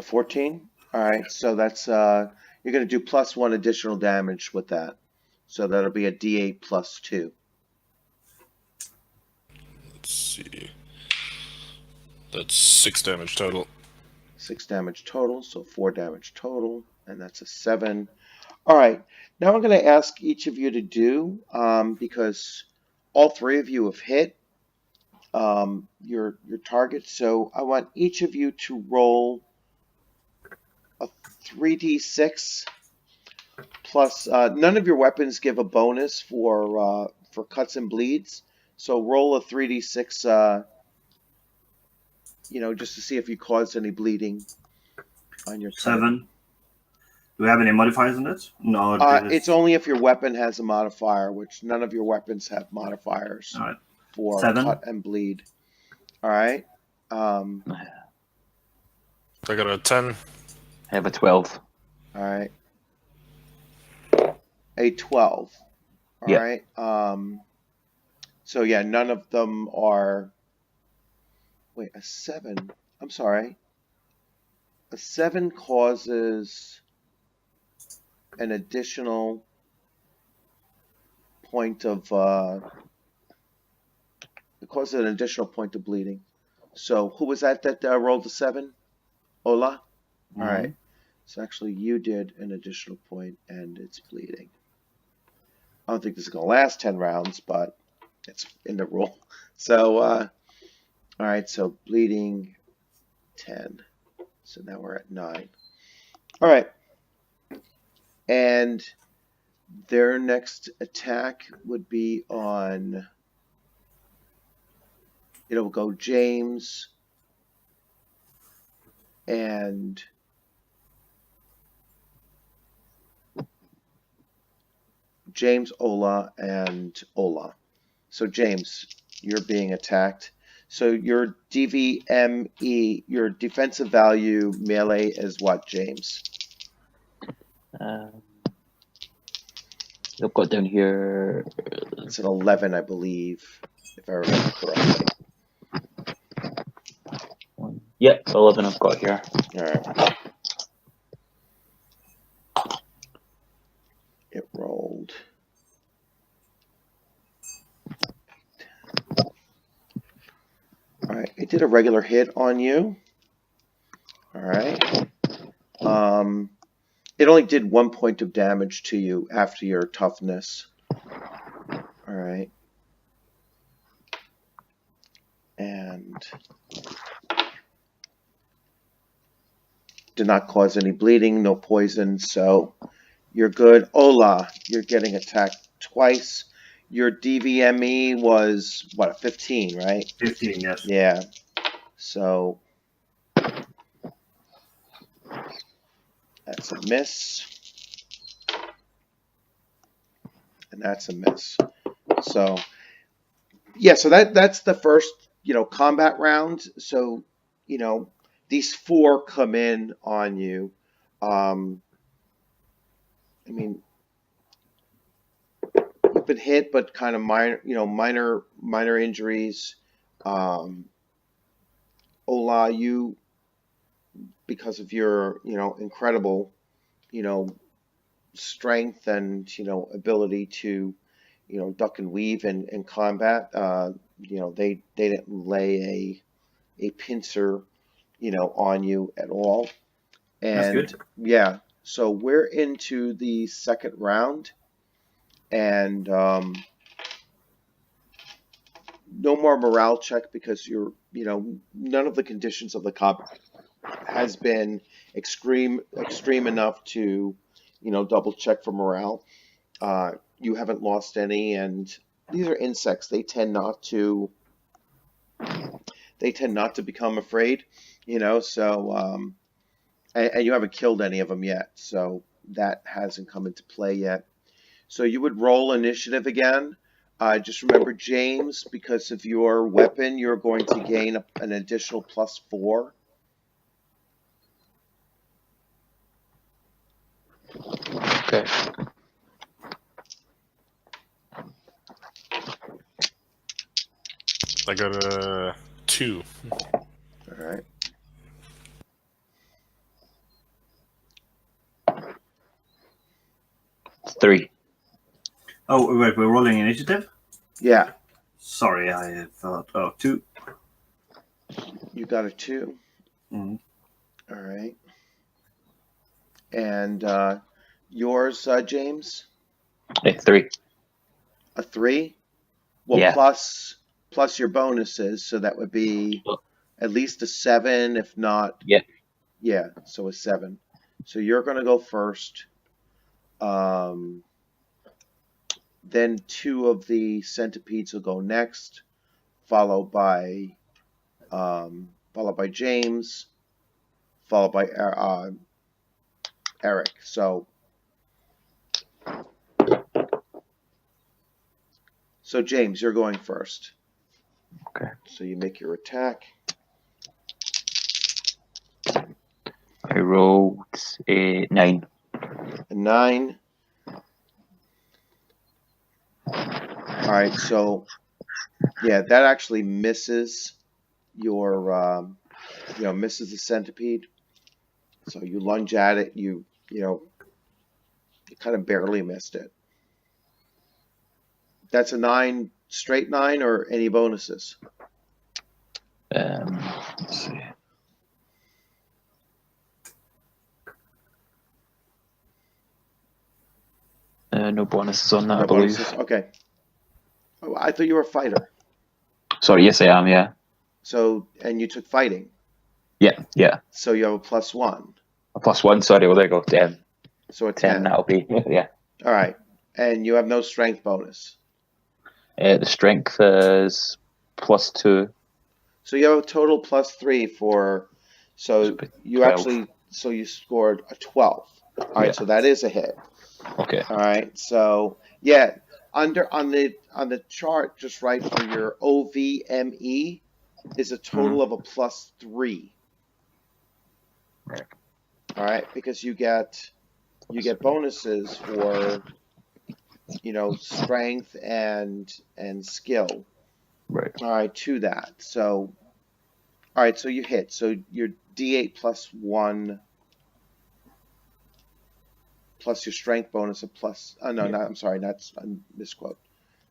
14. All right. So that's you're gonna do +1 additional damage with that. So that'll be a D8 plus 2. Let's see. That's 6 damage total. 6 damage total, so 4 damage total, and that's a 7. All right, now I'm going to ask each of you to do, because all 3 of you have hit your target, so I want each of you to roll a 3d6 plus, none of your weapons give a bonus for cuts and bleeds, so roll a 3d6, just to see if you caused any bleeding on your target. 7. Do we have any modifiers on it? No. It's only if your weapon has a modifier, which none of your weapons have modifiers All right. for 7. cut and bleed. All right. I got a 10. I have a 12. All right. A 12. All Yeah. right. So yeah, none of them are. Wait, a 7. I'm sorry. A 7 causes an additional point of. It causes an additional point of bleeding. So who was that rolled a 7? Ola? All right. So actually you did an additional point and it's bleeding. I don't think this is going to last 10 rounds, but it's in the rule. So, all right. So bleeding 10. So now we're at 9. All right. And their next attack would be on, it'll go James and James, Ola, and Ola. So James, you're being attacked. So your DVME, your defensive value melee is what, James? I've got down here. It's an 11, I believe, if I remember correctly. Yep, 11 I've got here. All right. It rolled. All right, it did a regular hit on you. All right. It only did 1 point of damage to you after your toughness. All right. And did not cause any bleeding, no poison, so you're good. Ola, you're getting attacked twice. Your DVME was, what, a 15, right? 15, yes. Yeah. So that's a miss. And that's a miss. So yeah, so that's the first, combat round. So, these 4 come in on you. I mean, you've been hit, but kind of minor injuries. Ola, you, because of your, incredible, strength and, ability to, duck and weave in combat, they didn't lay a pincer, on you at all. And That's good. yeah, so we're into the second round, and no more morale check because none of the conditions of the combat has been extreme enough to, double check for morale. You haven't lost any, and these are insects. They tend not to become afraid, so and you haven't killed any of them yet, so that hasn't come into play yet. So you would roll initiative again. Just remember, James, because of your weapon, you're going to gain an additional +4. Okay. I got a 2. All right. Three. Oh, wait, we're rolling initiative? Yeah, Sorry, I thought. Oh, 2. you got a 2. Mhm. All right. And yours, James? 3. A 3? Well, Yeah. plus your bonuses, so that would be at least a 7, if not. Yeah. Yeah, so a 7. So you're going to go first. Then 2 of the centipedes will go next, followed by James, followed by Eric. So James, you're going first. Okay. So you make your attack. I rolled a 9. A 9. All right, so yeah, that actually misses your, misses the centipede. So you lunge at it, you kind of barely missed it. That's a 9, straight 9, or any bonuses? Let's see. No bonuses on that, No I believe. bonuses. Okay. Oh, I thought you were a fighter. Sorry, yes, I am. Yeah. So, and you took fighting. Yeah. So you have a +1. A +1. Sorry. Well, there you go. 10. So a 10. 10. That'll be. Yeah. All right. And you have no strength bonus. The strength is +2. So you have a total +3 for. So you 12. actually. So you scored a 12. All right. Yeah. So that is a hit. Okay. All right. So yeah, on the chart, just right for your OVME is a total of a +3. Right. All right, because you get bonuses for strength and skill. Right. All right, to that. So all right, so you hit. So your D8 +1 plus your strength bonus of plus. Oh no, Yeah. not. I'm sorry, that's a misquote.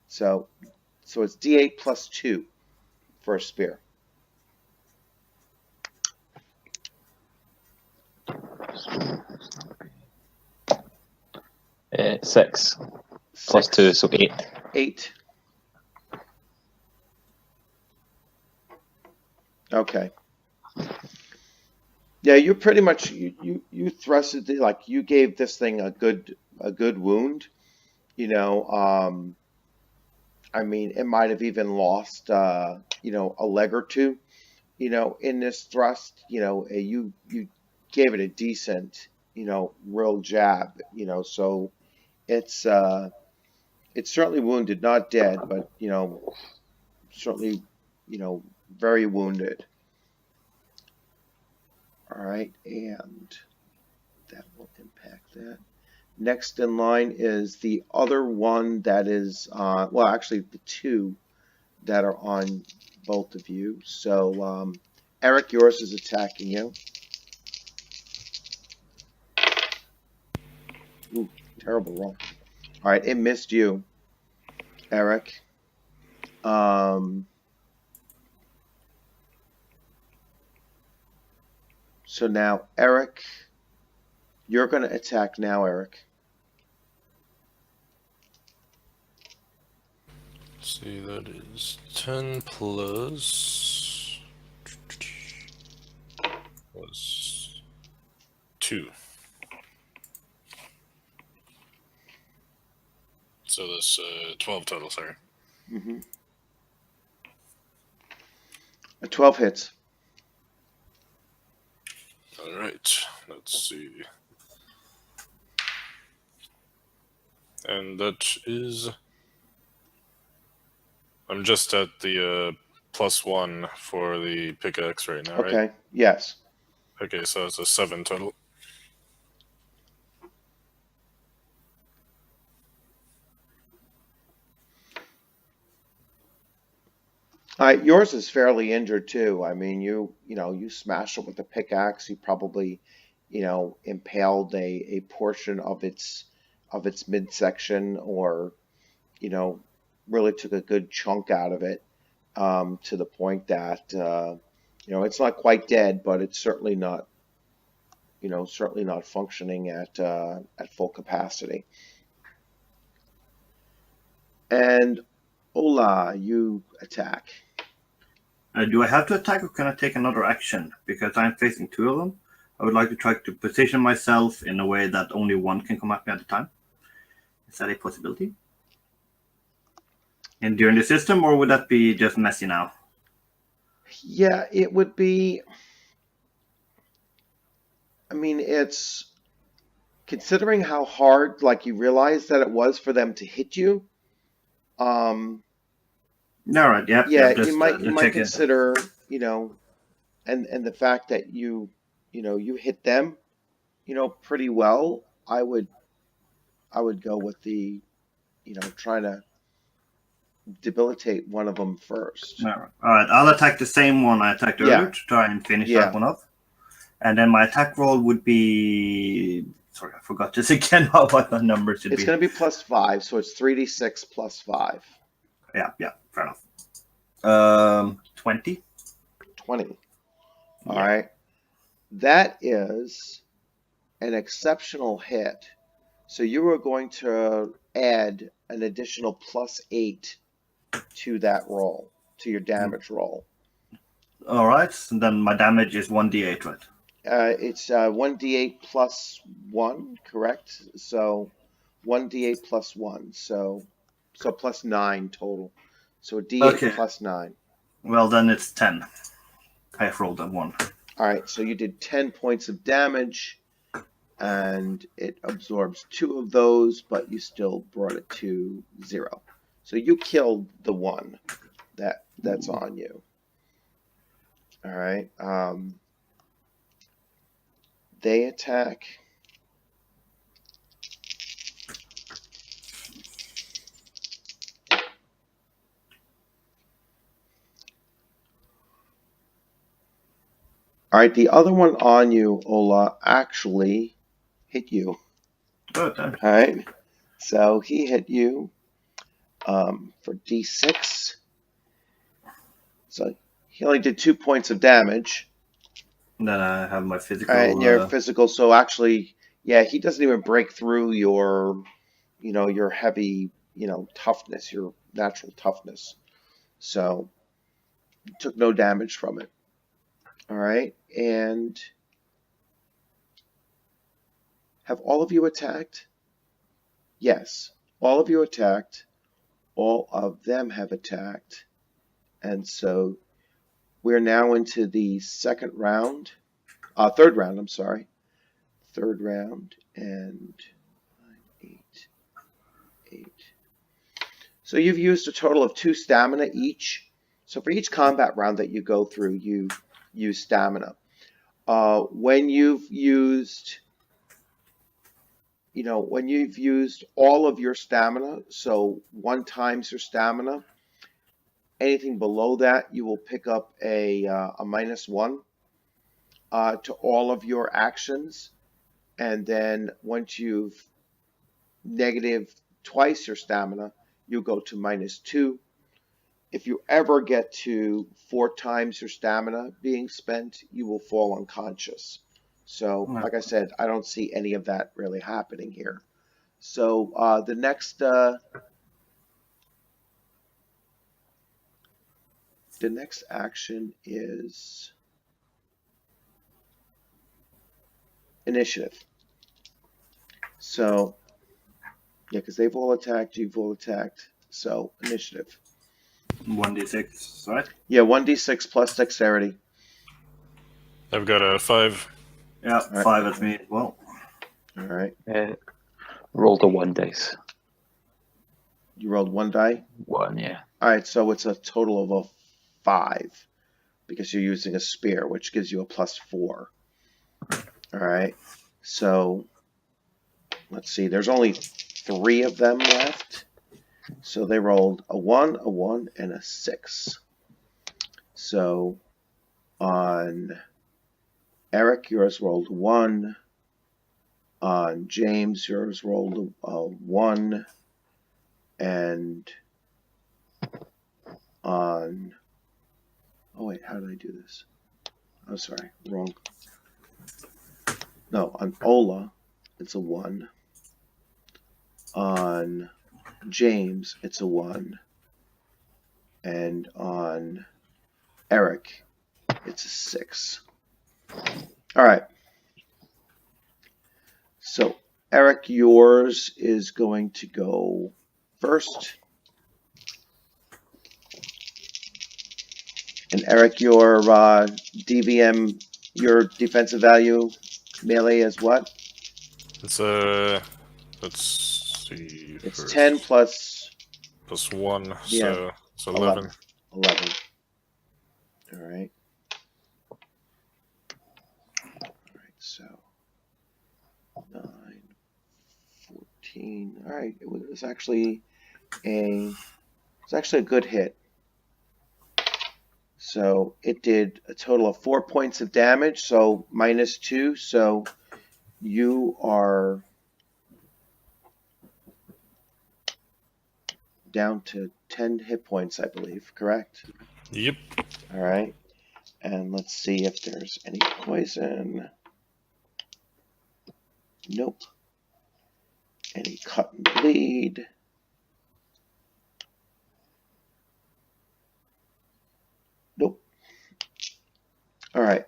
So it's D8 +2 for a spear. 6 plus 2, so 8. 8. Okay. Yeah, you pretty much you thrusted it, like you gave this thing a good wound. I mean, it might have even lost a leg or two, in this thrust. You gave it a decent, real jab, so it's certainly wounded, not dead, but certainly, very wounded. All right, and that will impact that. Next in line is the other one that is, well, actually the 2 that are on both of you. So, Eric, yours is attacking you. Ooh, terrible roll. All right, it missed you, Eric. So now, Eric, you're going to attack now, Eric. Let's see, that is 10 plus 2. So that's 12 total, sorry. Mm-hmm. A 12 hits. Alright, let's see. And that is... I'm just at the +1 for the pickaxe right now, right? Okay, yes. Okay, so it's a 7 total. All right, yours is fairly injured too. I mean, you smashed it with a pickaxe. You probably, impaled a portion of its midsection, or really took a good chunk out of it, to the point that it's not quite dead, but it's certainly not functioning at full capacity. And Ola, you attack. Do I have to attack, or can I take another action? Because I'm facing 2 of them. I would like to try to position myself in a way that only one can come at me at a time. Is that a possibility? And during the system, or would that be just messy now? Yeah, it would be. I mean, it's considering how hard, like, you realize that it was for them to hit you. All right. Yep. Yeah, Just you might check it. consider, and the fact that you hit them, pretty well. I would go with the, trying to debilitate one of them first. All right. I'll attack the same one I attacked earlier Yeah, to try and finish yeah. that one off. And then my attack roll would be. Sorry, I forgot this again. What the number should It's be. going to be +5, so it's 3d6 +5. Yeah. Fair enough. 20. 20. All Yeah. right. That is an exceptional hit. So you are going to add an additional +8 to that roll, to your damage roll. All right. And then my damage is 1d8, right? It's 1d8 +1, correct? So 1d8 +1, so +9 total. So a d8 Okay. +9. Well, then it's 10. I have rolled a 1. All right, so you did 10 points of damage, and it absorbs 2 of those, but you still brought it to 0. So you killed the one that's on you. All right. They attack. All right, the other one on you, Ola, actually hit you. Good. All right, so he hit you for d6. So he only did 2 points of damage. Then I have my physical. All right, and your physical. So actually, yeah, he doesn't even break through your, your heavy, toughness, your natural toughness. So you took no damage from it. All right, and have all of you attacked? Yes, all of you attacked. All of them have attacked. And so we're now into the third round, I'm sorry. Third round, and 9, 8. So you've used a total of 2 stamina each. So for each combat round that you go through, you use stamina. When you've used all of your stamina, so 1 times your stamina, anything below that, you will pick up a -1 to all of your actions. And then once you've negative twice your stamina, you go to -2. If you ever get to 4 times your stamina being spent, you will fall unconscious. So, like I said, I don't see any of that really happening here. So the next the next action is initiative. So, yeah, because they've all attacked, you've all attacked. So, initiative. 1d6, right? Yeah, 1d6 plus dexterity. I've got a 5. Yeah, right. 5 at me as well. All right. Rolled a 1 dice. You rolled 1 die? 1, yeah. All right, so it's a total of a 5 because you're using a spear, which gives you a +4. All right. So, let's see. There's only 3 of them left. So they rolled a 1, and a 6. So on Eric, yours rolled 1. On James, yours rolled a 1. And on... Oh, wait, how did I do this? Oh, sorry, wrong. No, on Ola, it's a 1. On James, it's a 1. And on Eric, it's a 6. All right. So, Eric, yours is going to go first. And Eric, your DVM, your defensive value melee is what? It's let's see. It's first. 10 plus Plus 1, Yeah, so it's 11. 11. All right. All right, so 9, 14. All right, it was actually a good hit. So it did a total of 4 points of damage, so -2. So you are down to 10 hit points, I believe, correct? Yep. All right. And let's see if there's any poison. Nope. Any cut and bleed? Nope. All right.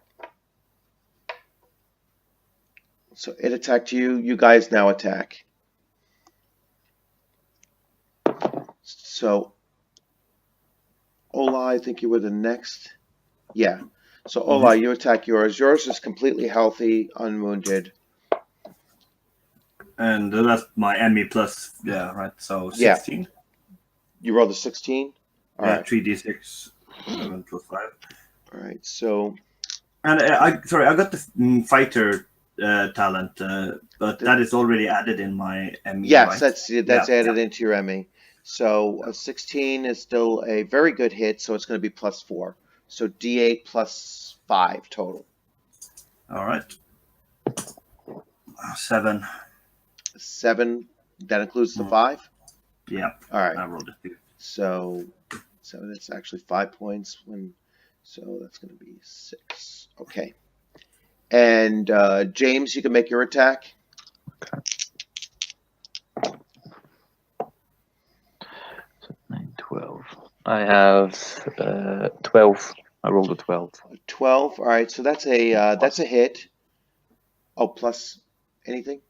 So it attacked you. You guys now attack. So, Ola, I think you were the next. Yeah. So, Ola, you attack yours. Yours is completely healthy, unwounded. And that's my ME plus, yeah, right? So Yeah. 16. You rolled a 16? All Yeah, right. 3d6, 11 plus 5. All right. So, And I got the fighter talent, but that is already added in my ME. yes, right? that's added into your ME. So, a 16 is still a very good hit, so it's going to be +4. So, D8 plus 5 total. All right. 7. 7, that includes the 5? Yeah. All right. I rolled it. So that's actually 5 points. So that's going to be 6. Okay. And James, you can make your attack. Okay. So 9, 12. I have 12. I rolled a 12. 12. All right. So that's a hit. Oh, plus anything?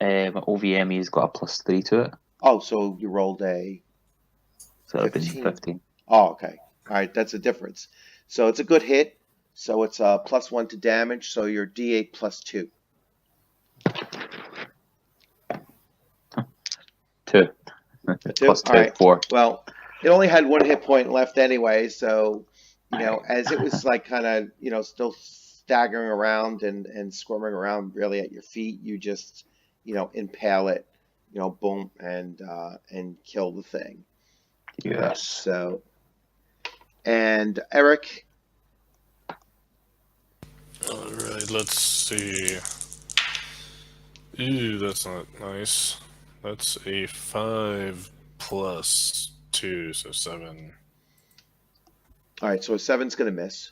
My OVME's got a +3 to it. Oh, so you rolled a So that'd been 15. 15. Oh, okay. All right. That's a difference. So it's a good hit. So it's +1 to damage. So you're D8 plus 2. 2. 2? Plus 2, All right. 4. Well, it only had 1 hit point left anyway, so as it was like kind of still staggering around and squirming around really at your feet, you just impale it, boom, and kill the thing. Yes. So, and Eric. All right, let's see. Ooh, that's not nice. That's a 5 plus 2, so 7. All right, so a 7's going to miss.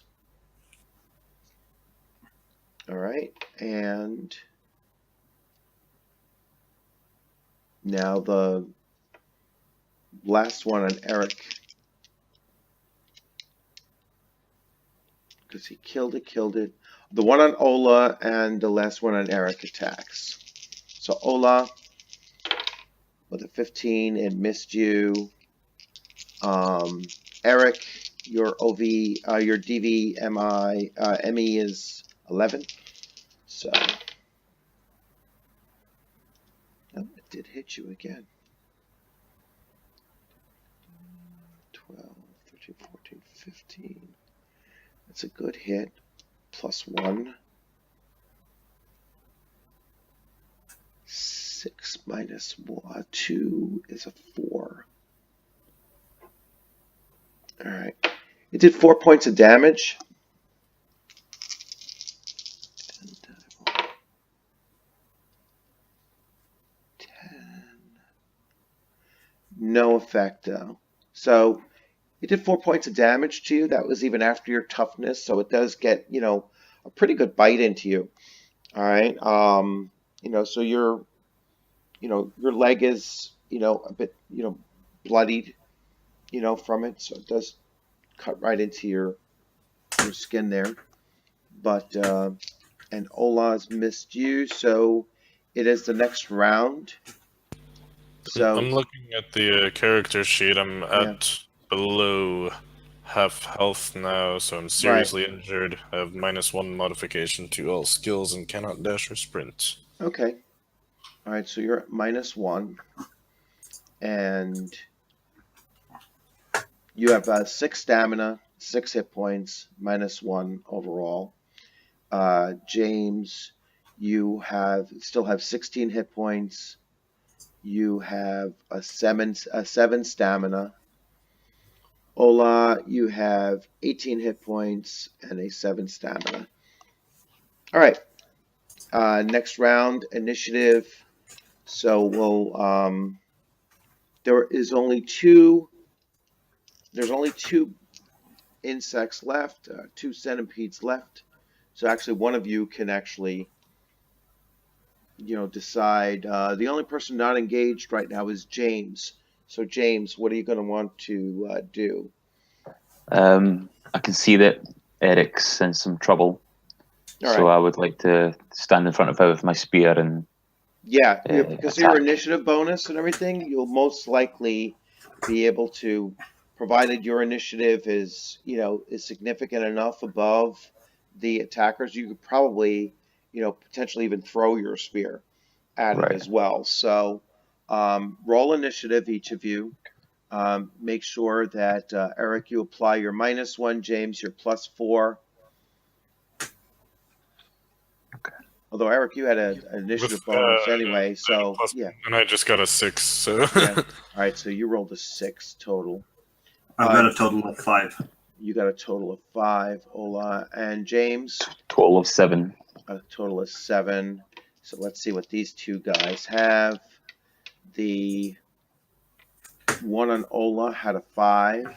All right, and now the last one on Eric. because he killed it. The one on Ola and the last one on Eric attacks. So Ola with a 15, it missed you. Eric, your your ME is 11. So, oh, it did hit you again. 12, 13, 14, 15. That's a good hit. +1. 6 minus 2 is a 4. All right. It did 4 points of damage. And, 10. No effect, though. So it did 4 points of damage to you. That was even after your toughness. So it does get, a pretty good bite into you. All right. So your leg is, a bit, bloodied, from it. So it does cut right into your skin there. But, and Ola's missed you. So it is the next round. So I'm looking at the character sheet. I'm at below half health now, so I'm seriously injured. I have -1 modification to all skills and cannot dash or sprint. Okay. All right, so you're at -1. And you have 6 stamina, 6 hit points, -1 overall. James, you still have 16 hit points. You have a 7 stamina. Ola, you have 18 hit points and a 7 stamina. All right. Next round, initiative. So we'll there's only two insects left, 2 centipedes left. So actually one of you can actually decide. The only person not engaged right now is James. So James, what are you going to want to do? I can see that Eric's in some trouble, so I would like to stand in front of him with my spear and because of your initiative bonus and everything, you'll most likely be able to, provided your initiative is significant enough above the attackers, you could probably potentially even throw your spear at it as well. So roll initiative, each of you. Make sure that Eric, you apply your -1, James, your +4. Okay. Although Eric, you had an initiative bonus anyway, so yeah. And I just got a 6, so Yeah. All right, so you rolled a 6 total. I've got a total of 5. You got a total of 5, Ola, and James. Total of 7. A total of 7. So let's see what these two guys have. The one on Ola had a 5,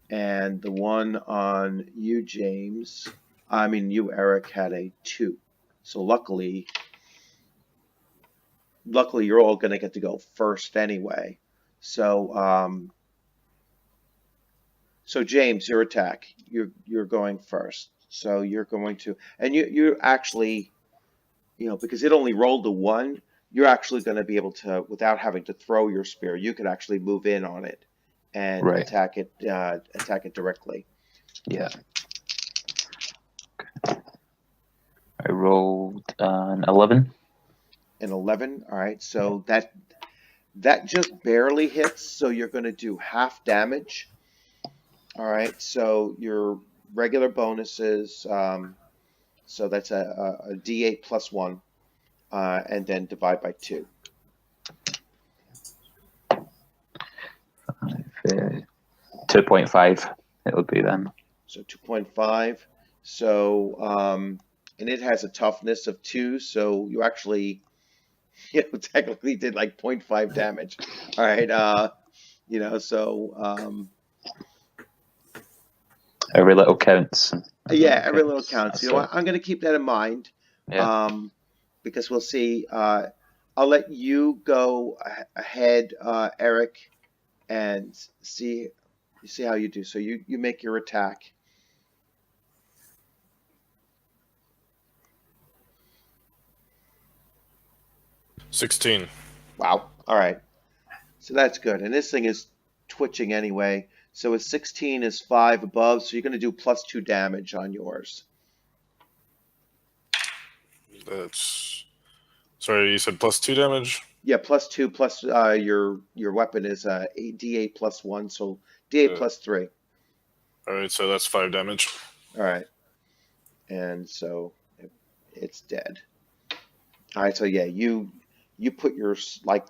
and the one on you, you, Eric, had a 2. So luckily you're all going to get to go first anyway. So so James, your attack, you're going first. So you're going to, and you actually, because it only rolled a 1, you're actually going to be able to, without having to throw your spear, you could actually move in on it and attack it directly. Yeah. Okay. I rolled an 11. An 11. All right. So that just barely hits. So you're going to do half damage. All right. So your regular bonuses. So that's a D8 +1, and then divide by 2. 2.5. It would be then. So 2.5. So and it has a toughness of 2. So you actually, technically did like 0.5 damage. All right. So every little counts. Every little counts. You know what? I'm going to keep that in mind. Yeah. Because we'll see. I'll let you go ahead, Eric, and see how you do. So you make your attack. 16. Wow. All right. So that's good. And this thing is twitching anyway. So a 16 is 5 above, so you're going to do +2 damage on yours. That's. Sorry, you said +2 damage? Yeah, +2 plus your weapon is a D8 +1, so D8 +3. Alright, so that's 5 damage. All right. And so it's dead. All right, so yeah, you put your like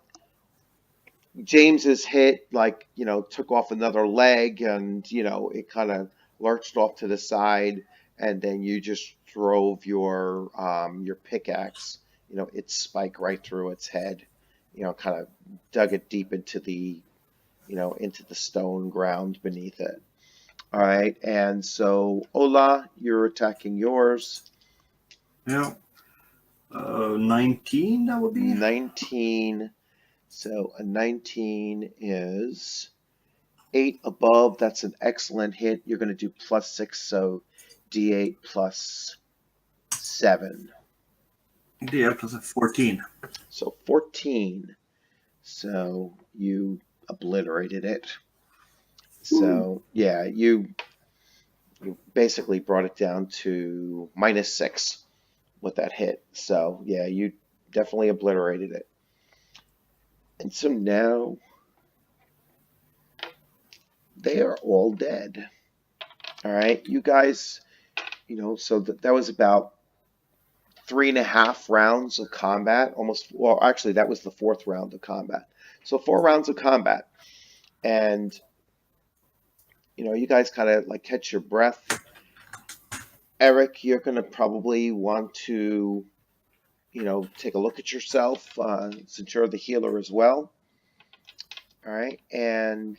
James's hit, like, took off another leg, and it kind of lurched off to the side, and then you just drove your pickaxe, its spike right through its head, kind of dug it deep into the stone ground beneath it. All right, and so Ola, you're attacking yours. Yeah. 19, that would be. 19. So a 19 is 8 above. That's an excellent hit. You're going to do +6, so D8 +7. Yeah, plus a 14. So 14. So you obliterated it. So yeah, you basically brought it down to -6 with that hit. So yeah, you definitely obliterated it. And so now they are all dead. All right, you guys, so that was about 3.5 rounds of combat, almost. Well, actually, that was the 4th round of combat. So 4 rounds of combat, and you guys kind of like catch your breath. Eric, you're gonna probably want to, take a look at yourself since you're the healer as well. All right, and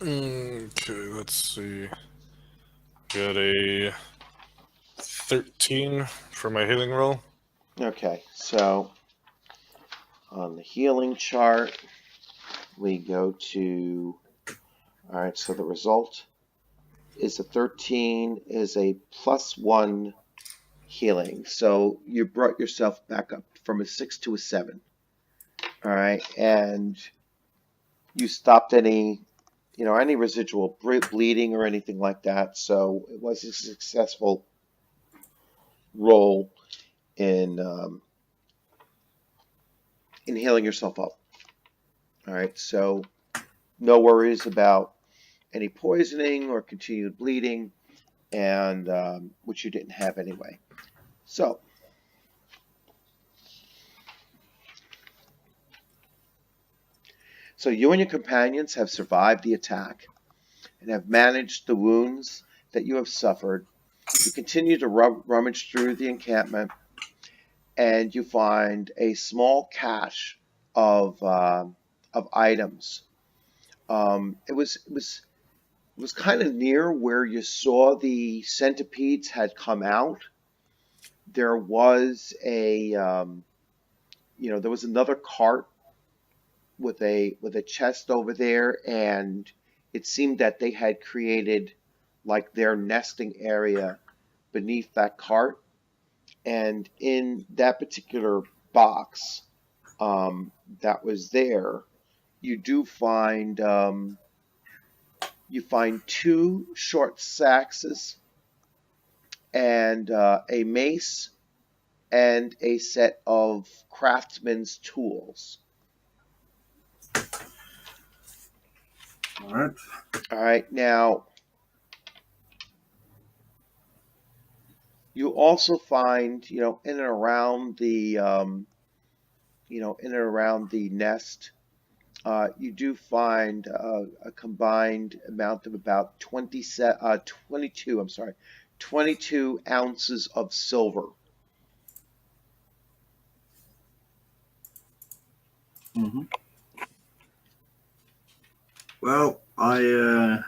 Okay, let's see. Got a 13 for my healing roll. okay, so on the healing chart, we go to. All right, so the result is a 13, is a +1 healing. So you brought yourself back up from a 6 to a 7. All right, and you stopped any residual bleeding or anything like that. So it was a successful roll in healing yourself up. All right, so no worries about any poisoning or continued bleeding, and which you didn't have anyway. So you and your companions have survived the attack and have managed the wounds that you have suffered. You continue to rummage through the encampment, and you find a small cache of items. It was kind of near where you saw the centipedes had come out. There was there was another cart with a chest over there, and it seemed that they had created like their nesting area beneath that cart. And in that particular box that was there, you do find 2 short axes and a mace and a set of craftsman's tools. All right. All right, now you also find, in and around the, nest, you do find a combined amount of about 22 ounces of silver. Mm-hmm. Well, I.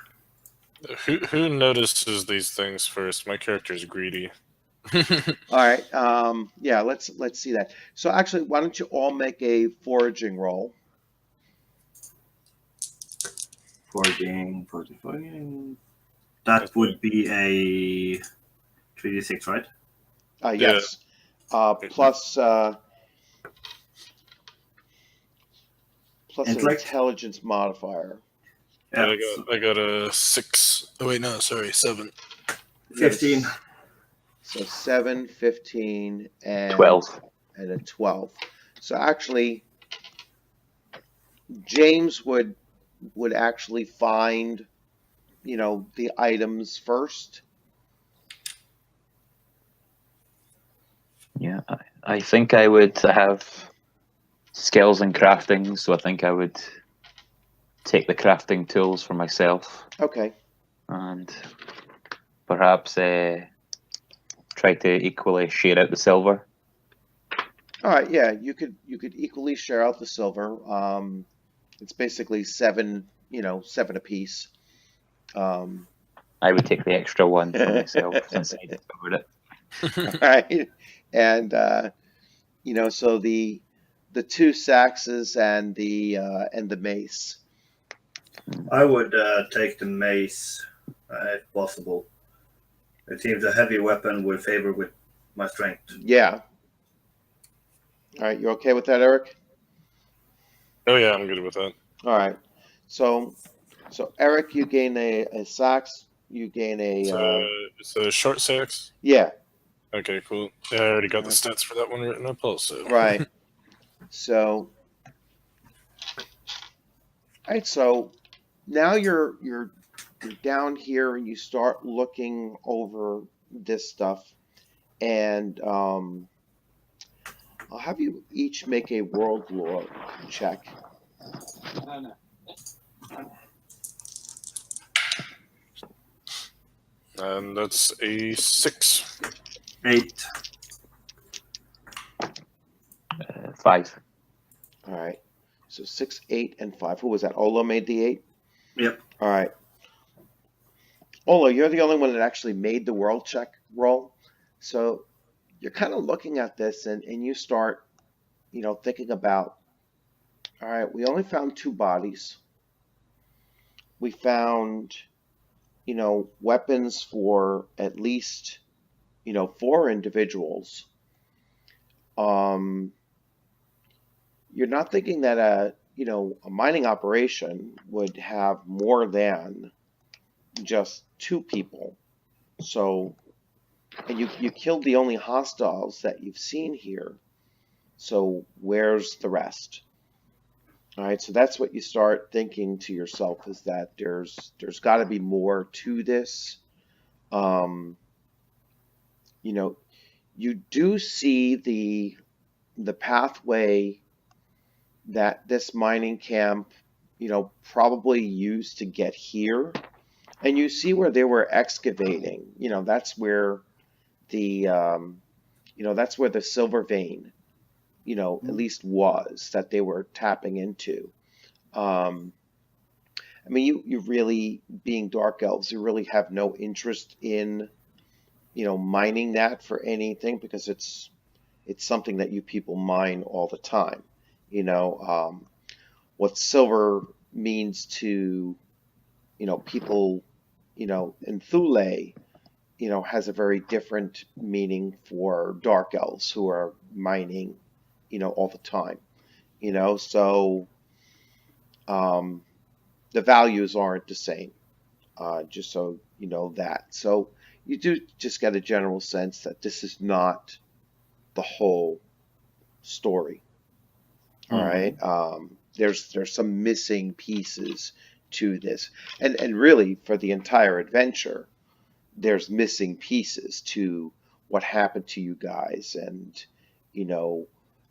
Who notices these things first? My character's greedy. All right, yeah, let's see that. So actually, why don't you all make a foraging roll? Foraging. That would be a 3d6, right? Yes. Plus an Intellect? intelligence modifier. Yeah. I got a 6. Oh wait, no, sorry, 7. You got a 15. So 7, 15, and 12. And a 12. So actually, James would actually find, the items first. Yeah, I think I would have skills in crafting, so I think I would take the crafting tools for myself Okay. and perhaps try to equally share out the silver. All right. Yeah, you could equally share out the silver. It's basically 7, 7 apiece. I would take the extra one for myself since I discovered it. All right. And so the 2 saxes and the mace. I would take the mace if possible. It seems a heavy weapon would favor with my strength. Yeah. All right. You okay with that, Eric? Oh yeah, I'm good with that. All right. So Eric, you gain a sax. You gain It's a short 6. yeah. Okay, cool. Yeah, I already got the stats for that one written up also. Right. So, all right. So now you're down here and you start looking over this stuff, and I'll have you each make a world lore check. And that's a 6. 8. 5. All right. So 6, 8, and 5. Who was that? Ola made the 8. Yep. All right. Ola, you're the only one that actually made the world check roll. So you're kind of looking at this and you start, thinking about, all right, we only found 2 bodies. We found, weapons for at least, 4 individuals. You're not thinking that a mining operation would have more than just 2 people. So, and you killed the only hostiles that you've seen here. So where's the rest? All right, so that's what you start thinking to yourself, is that there's got to be more to this. You do see the pathway that this mining camp, probably used to get here, and you see where they were excavating. That's where that's where the silver vein, at least was, that they were tapping into. I mean, you really, being Dark Elves, you really have no interest in, mining that for anything, because it's something that you people mine all the time. What silver means to, people, in Thule, has a very different meaning for Dark Elves who are mining, all the time. So the values aren't the same, just so you know that. So you do just get a general sense that this is not the whole story. All right. There's some missing pieces to this, and really for the entire adventure, there's missing pieces to what happened to you guys, and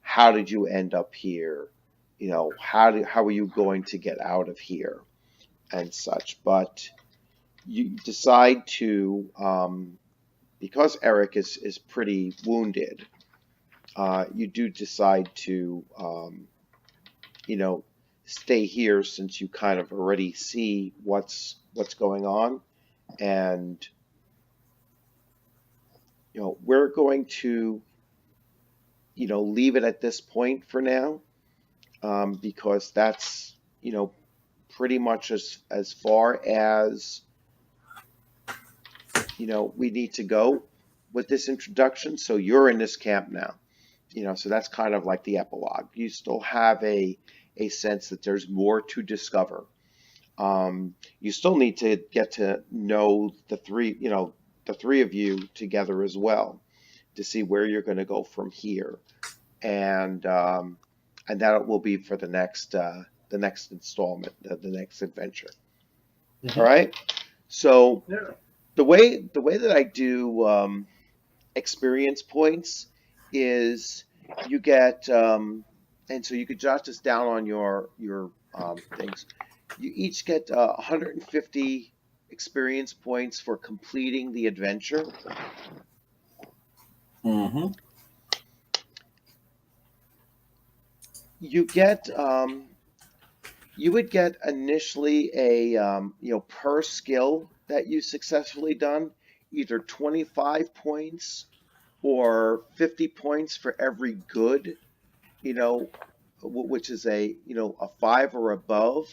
how did you end up here? How are you going to get out of here and such? But you decide to, because Eric is pretty wounded, you do decide to, stay here, since you kind of already see what's going on, and we're going to leave it at this point for now, because that's pretty much as far as we need to go. with this introduction. So you're in this camp now. So that's kind of like the epilogue. You still have a sense that there's more to discover. You still need to get to know the three of you together as well, to see where you're going to go from here, and that will be for the next installment, the next adventure. Mhm. All right. So Yeah. the way that I do experience points is you get, and so you could jot this down on your things. You each get 150 experience points for completing the adventure. Mm-hmm. You get you would get initially a per skill that you successfully done, either 25 points or 50 points for every good, which is a 5 or above.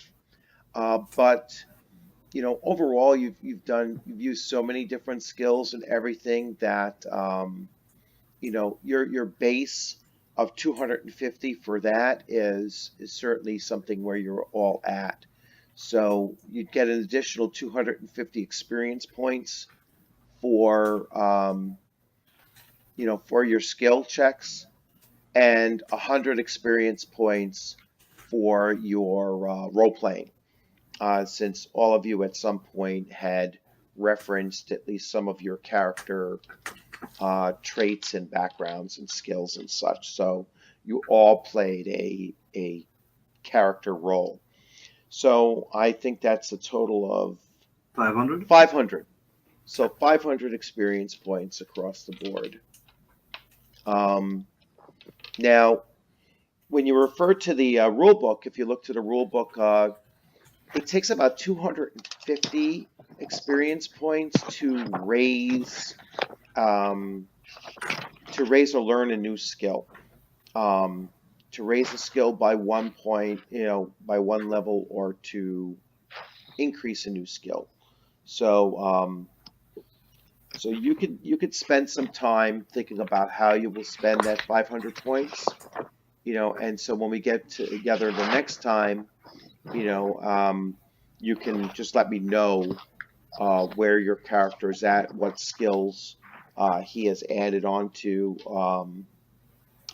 But overall, you've used so many different skills and everything that your base of 250 for that is certainly something where you're all at. So you'd get an additional 250 experience points for for your skill checks, and 100 experience points for your role playing, since all of you at some point had referenced at least some of your character traits and backgrounds and skills and such. So you all played a character role. So I think that's a total of 500. 500. So 500 experience points across the board. Now, when you refer to the rule book, if you look to the rule book, it takes about 250 experience points to raise or learn a new skill. To raise a skill by 1 point, by 1 level, or to increase a new skill. So, so you could spend some time thinking about how you will spend that 500 points, and so when we get together the next time, you can just let me know where your character is at, what skills he has added on to,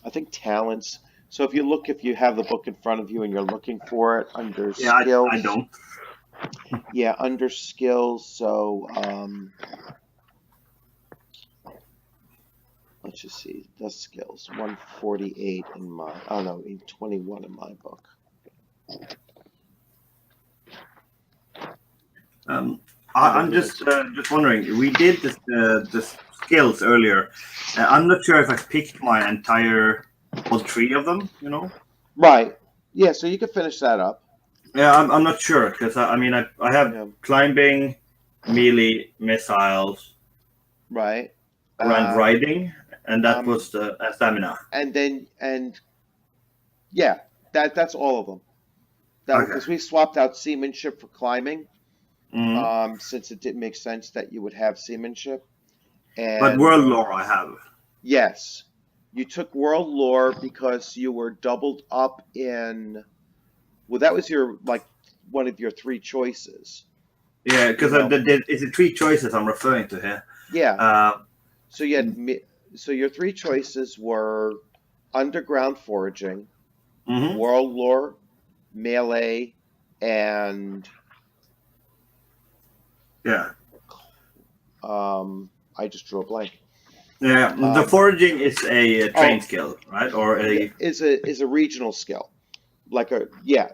I think, talents. So if you have the book in front of you and you're looking for it under Yeah, skills. I don't. Yeah, under skills. So let's just see. The skills 148 in my. Oh no, 21 in my book. I'm just wondering. We did the skills earlier. I'm not sure if I picked my entire all 3 of them. Right. Yeah. So you can finish that up. Yeah, I'm not sure because I have Yeah. climbing, melee, missiles, Right. and riding, and that um, was the stamina. and yeah, that's all of them. That Okay. because we swapped out seamanship for climbing, Mhm. since it didn't make sense that you would have seamanship. But And world lore I have. yes, you took world lore because you were doubled up in. Well, that was one of your 3 choices. Yeah, because it's the 3 choices I'm referring to here. Yeah. So you had so your 3 choices were underground foraging, Mhm. world lore, melee, and Yeah. I just drew a blank. Yeah, the foraging is a train skill, right? Or a is a regional skill,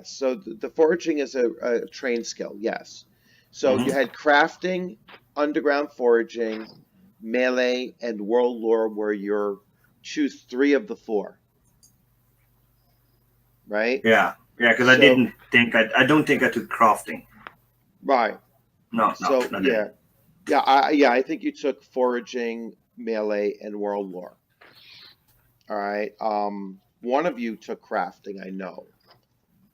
So the foraging is a trained skill, yes. So you had crafting, underground foraging, melee, and world lore were your choose 3 of the 4, right? yeah, because I don't think I took crafting. Right. No, So I didn't. I think you took foraging, melee, and world lore. All right. One of you took crafting, I know.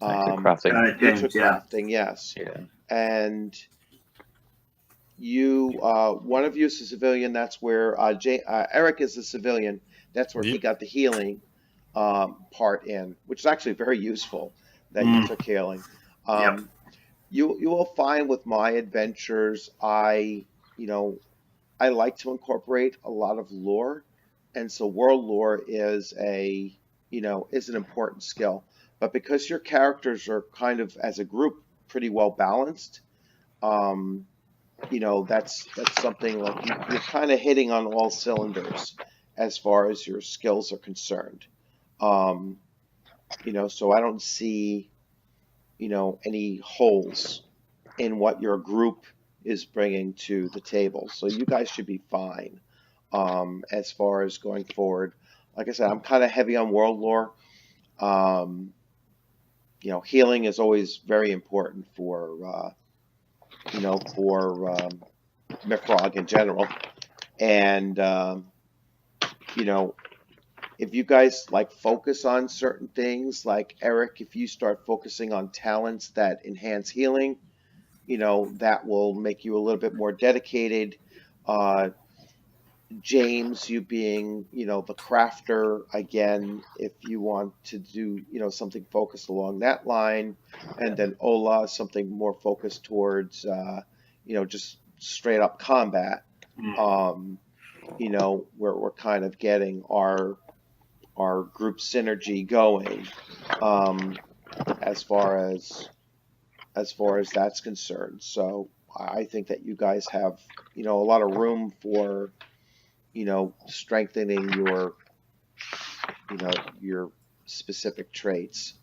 I took crafting. You took crafting, yes. Yeah. And one of you is a civilian. That's where Eric is a civilian. That's where he Yep. got the healing part in, which is actually very useful that you took healing. Yep. You will find with my adventures, I like to incorporate a lot of lore, and so world lore is is an important skill. But because your characters are kind of as a group pretty well balanced, that's something like you're kind of hitting on all cylinders as far as your skills are concerned. Um, so I don't see, any holes in what your group is bringing to the table. So you guys should be fine as far as going forward. Like I said, I'm kind of heavy on world lore. Healing is always very important for MYFAROG in general. And if you guys like focus on certain things, like Eric, if you start focusing on talents that enhance healing, that will make you a little bit more dedicated. James, you being, the crafter, again, if you want to do, something focused along that line, and then Ola, something more focused towards, just straight up combat, where we're kind of getting our group synergy going, as far as that's concerned. So I think that you guys have, a lot of room for, strengthening your specific traits.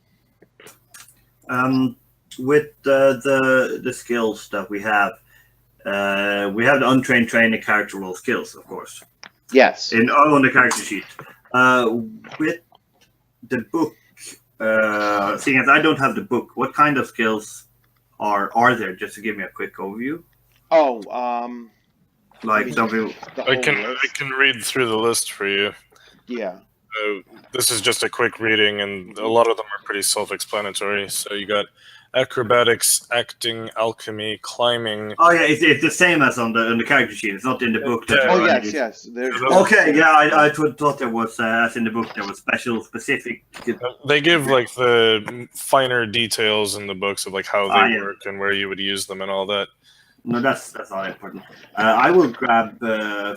With the skills that we have the untrained training character role skills, of course. Yes. On the character sheet. With the book, seeing as I don't have the book, what kind of skills are there? Just to give me a quick overview. Oh, like something. I can read through the list for you. Yeah. This is just a quick reading, and a lot of them are pretty self-explanatory. So you got acrobatics, acting, alchemy, climbing. Oh yeah, it's the same as on the character sheet. It's not in the book. Yes. Okay, yeah, I thought there was as in the book there was specific. They give like the finer details in the books of like how they work and where you would use them and all that. No, that's not important. I will grab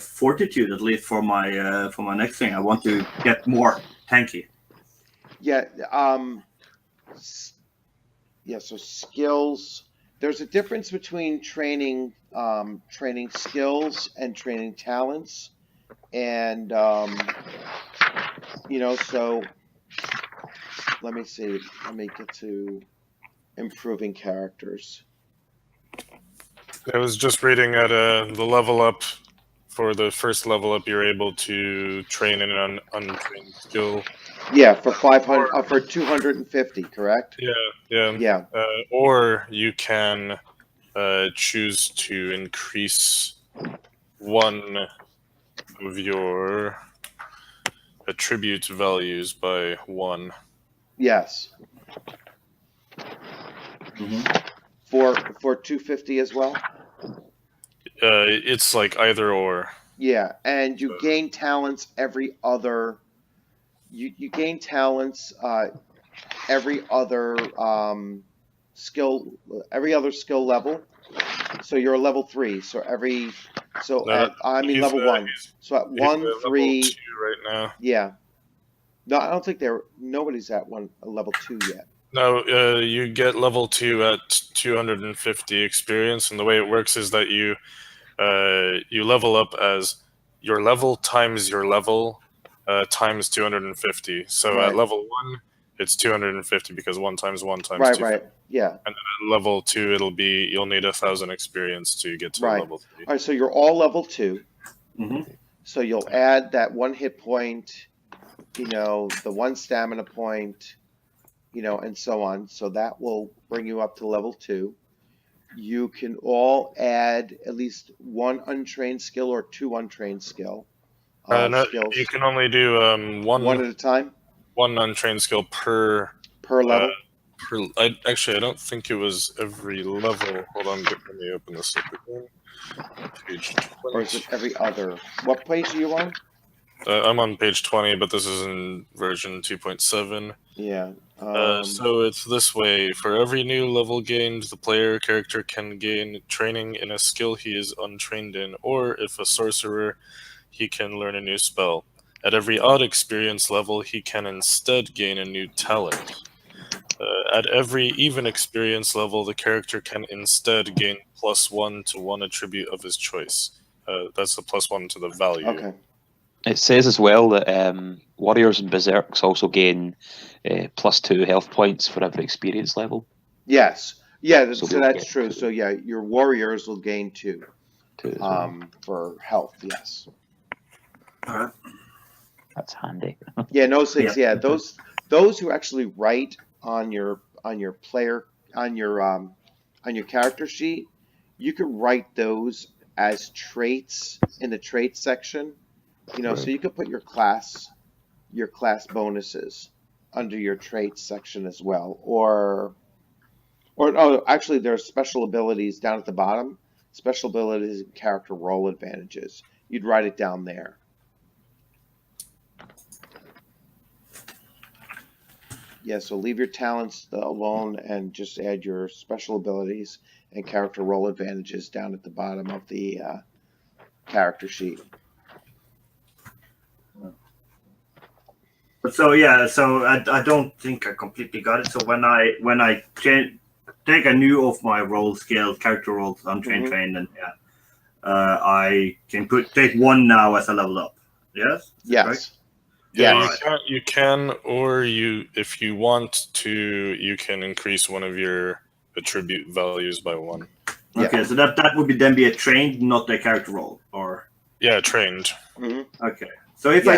fortitude at least for my next thing. I want to get more tanky. Yeah. So skills. There's a difference between training skills and training talents, and So let me see. Let me get to improving characters. I was just reading at the level up. For the first level up, you're able to train in an untrained skill. Yeah, for 500, for 250, correct? Yeah. Or you can choose to increase one of your attribute values by 1. Yes. For 250 as well. It's like either or. Yeah, and you gain talents every other. You gain talents every other skill level. So you're a level 3. So level 1. So at 1, 3 level 2 right now. Yeah. No, I don't think nobody's at level 2 yet. No, you get level 2 at 250 experience, and the way it works is that you level up as your level times your level times 250. So at level 1, it's 250 because 1 times 1 times 250. Right, yeah. And then at level 2, you'll need 1,000 experience to get to level 3. All right, so you're all level 2. So you'll add that 1 hit point, the 1 stamina point, and so on. So that will bring you up to level 2. You can all add at least 1 untrained skill or 2 untrained skills. You can only do one at a time. 1 untrained skill per level. I don't think it was every level. Hold on, let me open this up again. Page 20. Or is it every other? What page are you on? I'm on page 20, but this is in version 2.7. Yeah. So it's this way. For every new level gained, the player character can gain training in a skill he is untrained in, or if a sorcerer, he can learn a new spell. At every odd experience level, he can instead gain a new talent. At every even experience level, the character can instead gain +1 to one attribute of his choice. That's the +1 to the value. Okay. It says as well that warriors and berserks also gain +2 health points for every experience level. Yes. Yeah, So so we'll that's get true. to- So yeah, your warriors will gain 2 as well. for health. Yes. All right. That's handy. Yeah, no 6. Yeah. Yeah, those who actually write on your player on your character sheet, you can write those as traits in the traits section. You know, so Right. you could put your class bonuses under your traits section as well, or oh, actually, there are special abilities down at the bottom. Special abilities and character role advantages. You'd write it down there. Yeah, so leave your talents alone and just add your special abilities and character role advantages down at the bottom of the character sheet. So yeah, so I don't think I completely got it. So when I take a new of my role scale, character roles, untrained, trained, and I can take 1 now as a level up. Yes. Is that correct? Yes. Yeah, Yes. you can, or if you want to, you can increase one of your attribute values by 1. Yeah. Okay, so that would then be a trained, not a character role, or Yeah, trained. Mm-hmm. okay. So if I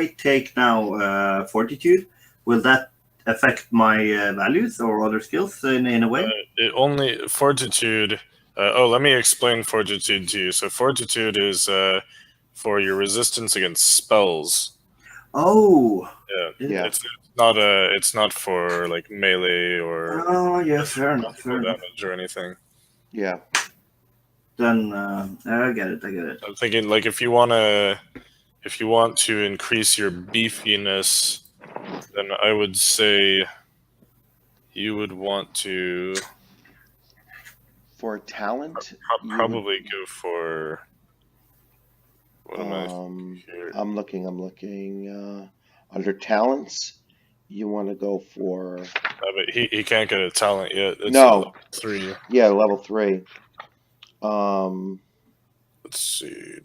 take now fortitude, will that affect my values or other skills in a way? It only fortitude. Let me explain fortitude to you. So fortitude is for your resistance against spells. Oh. Yeah. It's not for like melee or Oh yeah, fair enough. damage or anything. Yeah. Then I get it. I'm thinking like if you want to increase your beefiness, then I would say you would want to For talent, probably go for what am I here? I'm looking. Under talents, you want to go for But he can't get a talent yet. It's No. level 3. yeah, level 3. Let's see.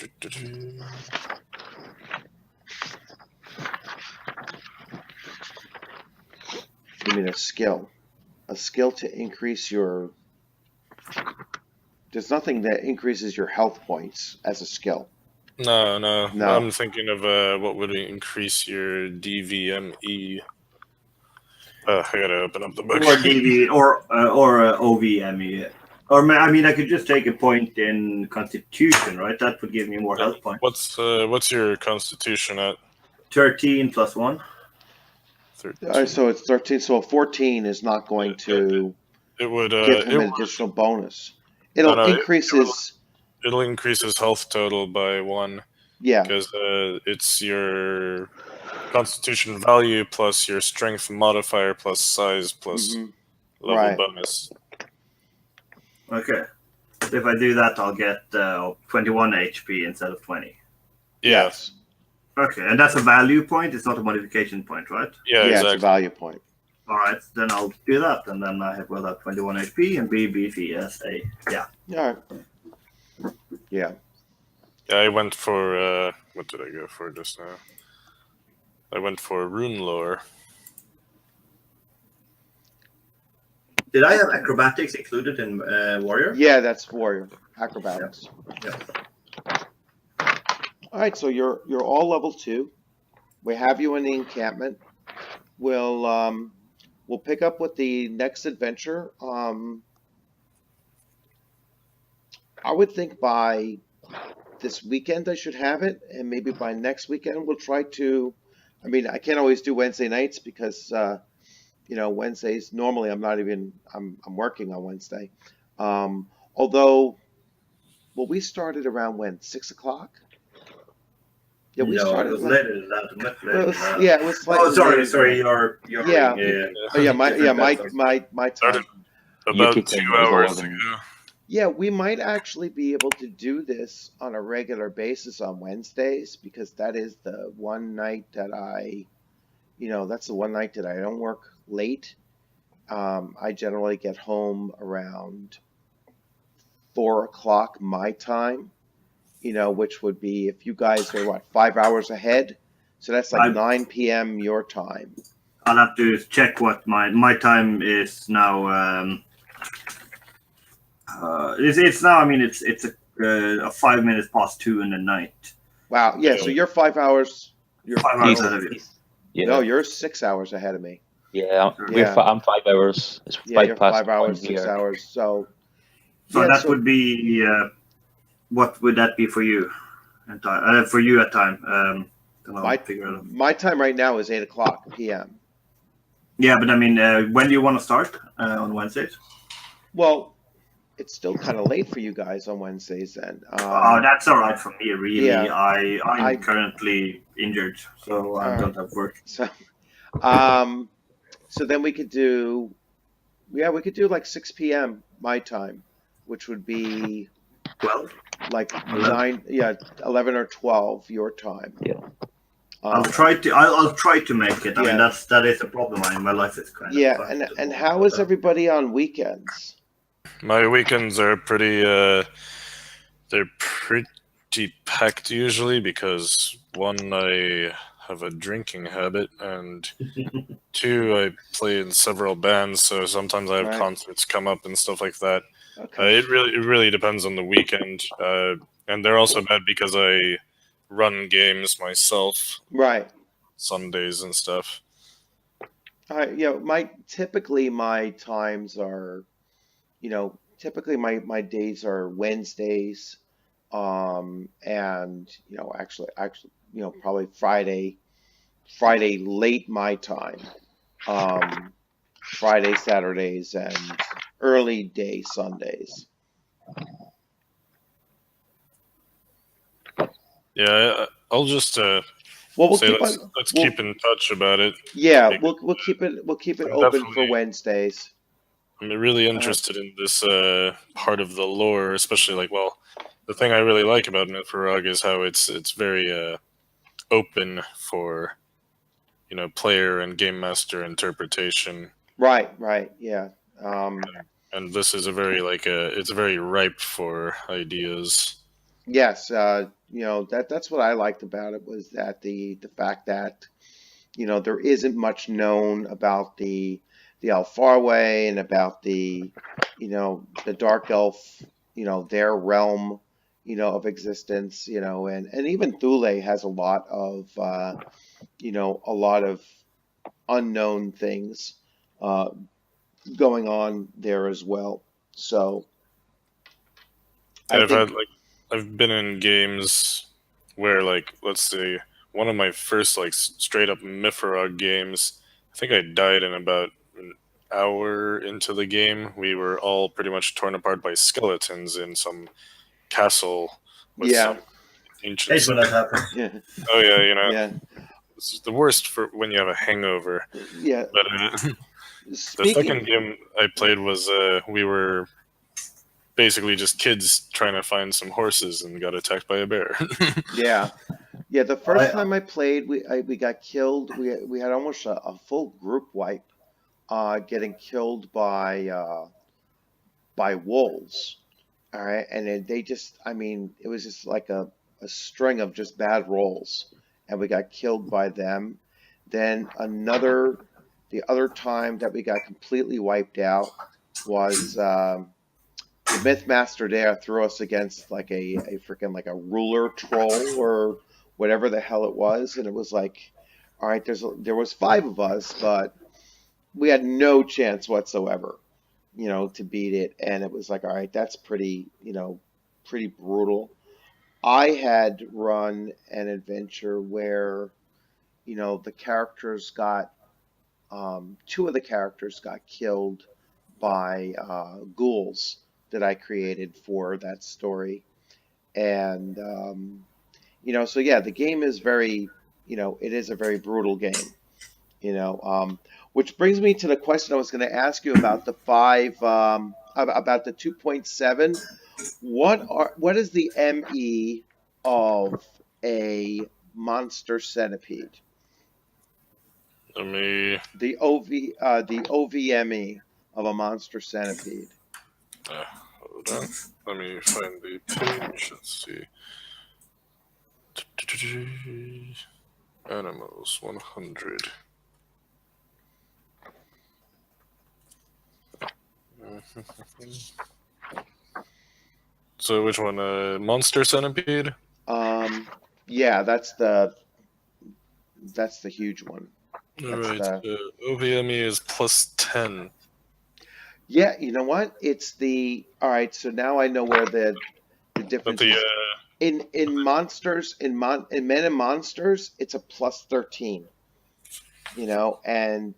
You mean a skill? A skill to increase your. There's nothing that increases your health points as a skill. No. No. I'm thinking of what would increase your DVME. I gotta open up the book. Or DV or OVME. Or I mean, I could just take a point in Constitution, right? That would give me more health points. What's your Constitution at? 13 plus 1. 13. So it's 13. So a 14 is not going to It would give him an additional bonus. It'll increase his. It'll increase his health total by 1. Yeah. Because it's your Constitution value plus your Strength modifier plus size plus level Right. bonus. Okay. So if I do that, I'll get 21 HP instead of 20. Yeah. Yes. Okay, and that's a value point. It's not a modification point, right? Yeah, It's exactly. a value point. All right, then I'll do that, and then I will have 21 HP and be beefy as a All right. Yeah. Yeah, I went for what did I go for just now? I went for rune lore. Did I have acrobatics included in warrior? Yeah, that's warrior acrobatics. Yeah. All right, so you're all level 2. We have you in the encampment. We'll pick up with the next adventure. I would think by this weekend I should have it, and maybe by next weekend we'll try to. I mean, I can't always do Wednesday nights because Wednesdays. Normally, I'm working on Wednesday. Although, well, we started around when 6 o'clock. Yeah, we No, it started was like later than that. Much well, later than that. yeah, it was Oh, slightly later sorry, than sorry. that. You're Yeah, in oh yeah, different time zones. my Started time. UK about two time is hours 11. ago. Yeah, we might actually be able to do this on a regular basis on Wednesdays because that is the one night that that's the one night that I don't work late. I generally get home around 4 o'clock my time, which would be if you guys are what, 5 hours ahead. So that's like I 9 p.m. your time. I'll have to check what my time is now. It's now. I mean, it's a 5 minutes past 2 in the night. Wow. Yeah. So Yeah. you're 5 hours. You're 5 hours East, ahead of you. east. Yeah, no, you're 6 hours ahead of me. yeah. Yeah. I'm 5 hours. It's Yeah, you're 1 5 hours, six here. hours. So So yeah. that So would be what would that be for you? For you at time. Then I'll figure it out. my time right now is 8 o'clock p.m. Yeah, but I mean, when do you want to start on Wednesdays? Well, it's still kind of late for you guys on Wednesdays then. Oh, that's all right for me. Really, Yeah. I'm I currently injured, so I all right. don't have work. So um so then we could do we could do like 6 p.m. my time, which would be 12, like 11. 11 or 12 your time. Yeah. I'll Um try to. I'll try to make it. I mean, yeah. that is a problem. I mean, my life is kind of Yeah, fucked and at the and moment. how is everybody on weekends? My weekends are they're pretty packed usually because one, I have a drinking habit, and two, I play in several bands, so sometimes I have Right. concerts come up and stuff like that. Okay. It really depends on the weekend, and they're also bad because I run games myself Right. Sundays and stuff. Typically my times are, typically my days are Wednesdays, and actually, probably Friday late my time, um, Friday, Saturdays, and early day Sundays. Yeah, I'll just Well, we'll say keep let's on. let's We'll keep in touch about it. Yeah, Because we'll keep it I'm open for definitely Wednesdays. I'm really All right. interested in this part of the lore, especially the thing I really like about MYFAROG is how it's very open for player and game master interpretation, Right. Yeah. and this is a very it's very ripe for ideas. Yes. That's what I liked about it was that the fact that there isn't much known about the Alfarway and about the Dark Elf, their realm, of existence, and even Thule has a lot of unknown things uh, going on there as well. So I Yeah, think, I've been in games where let's say one of my first straight up MYFAROG games. I think I died in about an hour into the game. We were all pretty much torn apart by skeletons in some castle with yeah, some ancient. Hate when that happens. yeah, Oh yeah, yeah, it's the worst for when you have a hangover. yeah. But the Speaking, second game I played was we were basically just kids trying to find some horses and got attacked by a bear. yeah, yeah. The first I time I played, we got killed. We had almost a full group wipe, getting killed by wolves. All right, and then they just, I mean, it was just like a string of just bad rolls, and we got killed by them. Then the other time that we got completely wiped out was the Mythmaster there threw us against like a freaking like a ruler troll or whatever the hell it was, and it was like, all right, there was five of us, but we had no chance whatsoever, to beat it, and it was like, all right, that's pretty brutal. I had run an adventure where, the characters got two of the characters got killed by ghouls that I created for that story. And, so yeah, the game is very, it is a very brutal game, which brings me to the question I was going to ask you about the about the 2.7. What is the ME of a monster centipede? Let me. The OVME of a monster centipede. Hold on. Let me find the page. Let's see. Animals 100. So which one? Monster centipede? Yeah, that's the huge one. That's Alright, the OVME is plus 10. Yeah, you know what? All right, so now I know where the But difference the is. In monsters, in men and monsters, it's a plus 13, and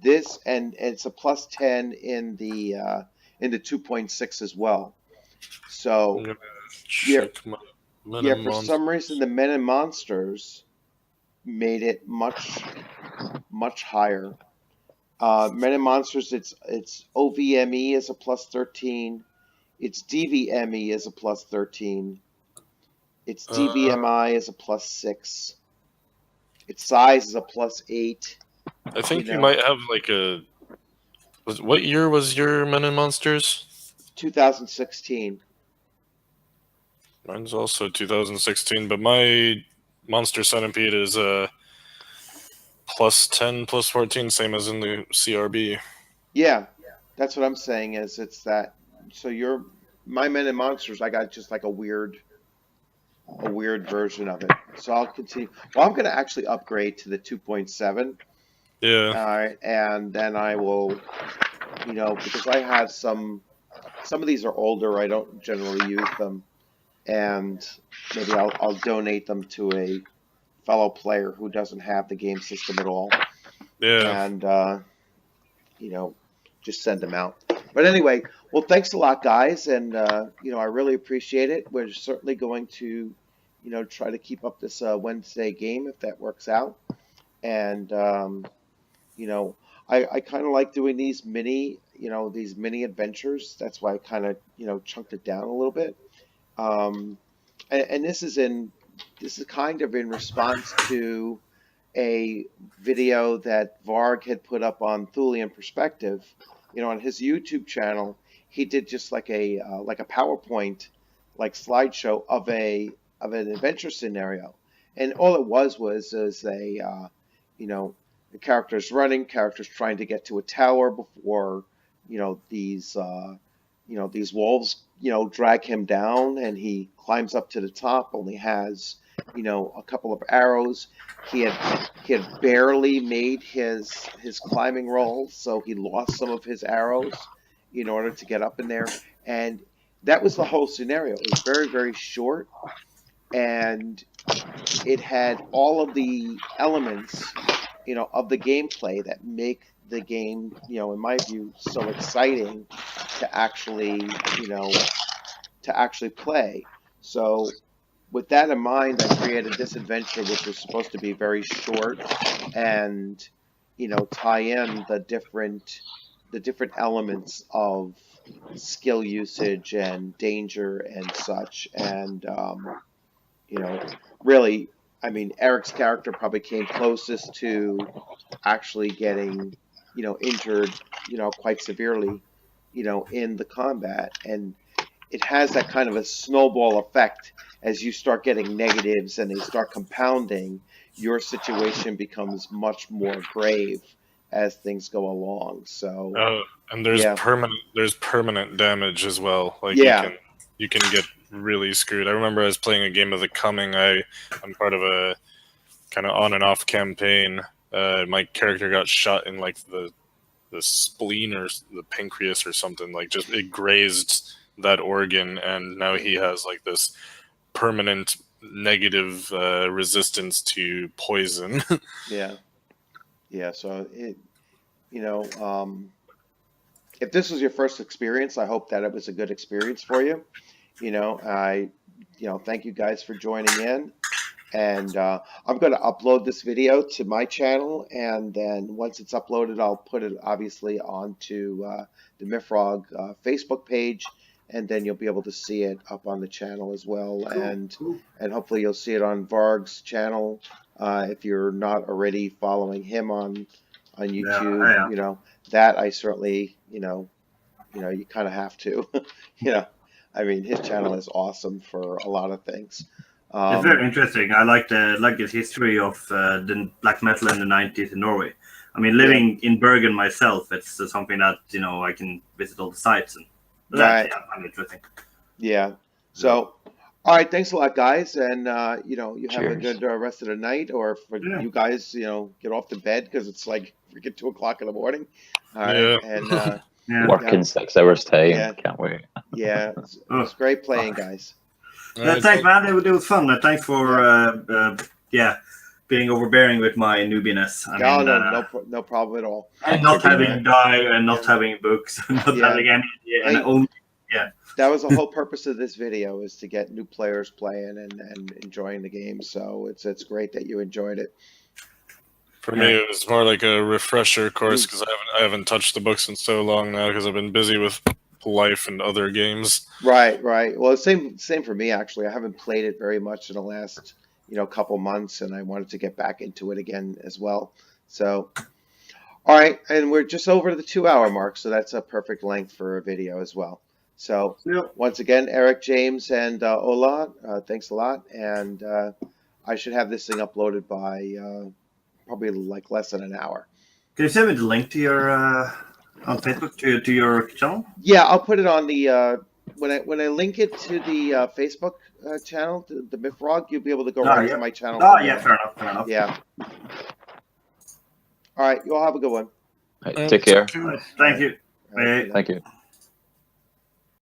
it's a plus 10 in the 2.6 as well. I'm So gonna yeah, check my yeah, Venom for some reason the men and monsters made it much higher. Men and monsters, it's OVME is a plus 13. Its DVME is a plus 13. Its DVMI is a plus 6. Its size is a plus 8. I think you might have like a. What year was your Men and Monsters? 2016. Mine's also 2016, but my Monster Centipede is plus 10, plus 14, same as in the CRB. Yeah, that's what I'm saying is it's that. So my Men and Monsters, I got just like a weird version of it. So I'll continue. Well, I'm going to actually upgrade to the 2.7. Yeah. All right, and then I will, because I have some of these are older. I don't generally use them, and maybe I'll donate them to a fellow player who doesn't have the game system at all, Yeah. and just send them out. But anyway, well, thanks a lot, guys, and I really appreciate it. We're certainly going to, try to keep up this Wednesday game if that works out, and I kind of like doing these mini adventures. That's why I kind of chunked it down a little bit. And this is kind of in response to a video that Varg had put up on Thulian Perspective. On his YouTube channel, he did just like a PowerPoint like slideshow of an adventure scenario, and all it was the characters running, characters trying to get to a tower before these wolves drag him down, and he climbs up to the top. Only has a couple of arrows. He had barely made his climbing roll, so he lost some of his arrows in order to get up in there. And that was the whole scenario. It was very, very short, and it had all of the elements of the gameplay that make the game, in my view, so exciting to actually play. So with that in mind, I created this adventure, which was supposed to be very short and tie in the different elements of skill usage and danger and such. And really, I mean, Eric's character probably came closest to actually getting injured quite severely in the combat. And it has that kind of a snowball effect. As you start getting negatives and they start compounding, your situation becomes much more grave as things go along. So And there's yeah, permanent damage as well. Like yeah, you can get really screwed. I remember I was playing a game of The Coming. I'm part of a kind of on and off campaign. My character got shot in like the spleen or the pancreas or something. Like just it grazed that organ, and now he has like this permanent negative resistance to poison. yeah. So if this was your first experience, I hope that it was a good experience for you. Thank you guys for joining in. And I'm going to upload this video to my channel, and then once it's uploaded, I'll put it obviously onto the MYFAROG Facebook page, and then you'll be able to see it up on the channel as well. Cool. And hopefully you'll see it on Varg's channel if you're not already following him on YouTube. Yeah. That I certainly, you kind of have to. I mean, his channel is awesome for a lot of things. It's very interesting. I like his history of the black metal in the 90s in Norway. I mean, living in Bergen myself, it's something that I can visit all the sites, and Right. I find interesting. Yeah. So, all right. Thanks a lot, guys. And, you have a Cheers. good rest of the night, or for Yeah. you guys, get off to bed because it's like freaking 2 o'clock in the morning. All right. Yeah. And, Yeah. Work in 6 hours time. Yeah. Can't wait. yeah, it's great playing, guys. Thanks, man. It was fun. Thanks for being overbearing with my newbiness. No problem at all. And not for being having die and not having books, not Yeah. having any, and Hey. only That was the whole purpose of this video, is to get new players playing and enjoying the game. So it's great that you enjoyed it. For me, it was more like a refresher course because I haven't touched the books in so long now because I've been busy with life and other games. Right. Well, same for me, actually. I haven't played it very much in the last, couple months, and I wanted to get back into it again as well. So, all right, and we're just over the 2-hour mark, so that's a perfect length for a video as well. So, Yep. once again, Eric, James, and Ola, thanks a lot, and I should have this thing uploaded by probably like less than an hour. Can you send me the link to your on Facebook to your channel? Yeah, I'll put it on the when I link it to the Facebook channel, the MYFAROG, you'll be able to go right to my channel. Oh, yeah, fair enough. Yeah. All right, you all have a good one. Right, take care. Thank you. All right, Thank you.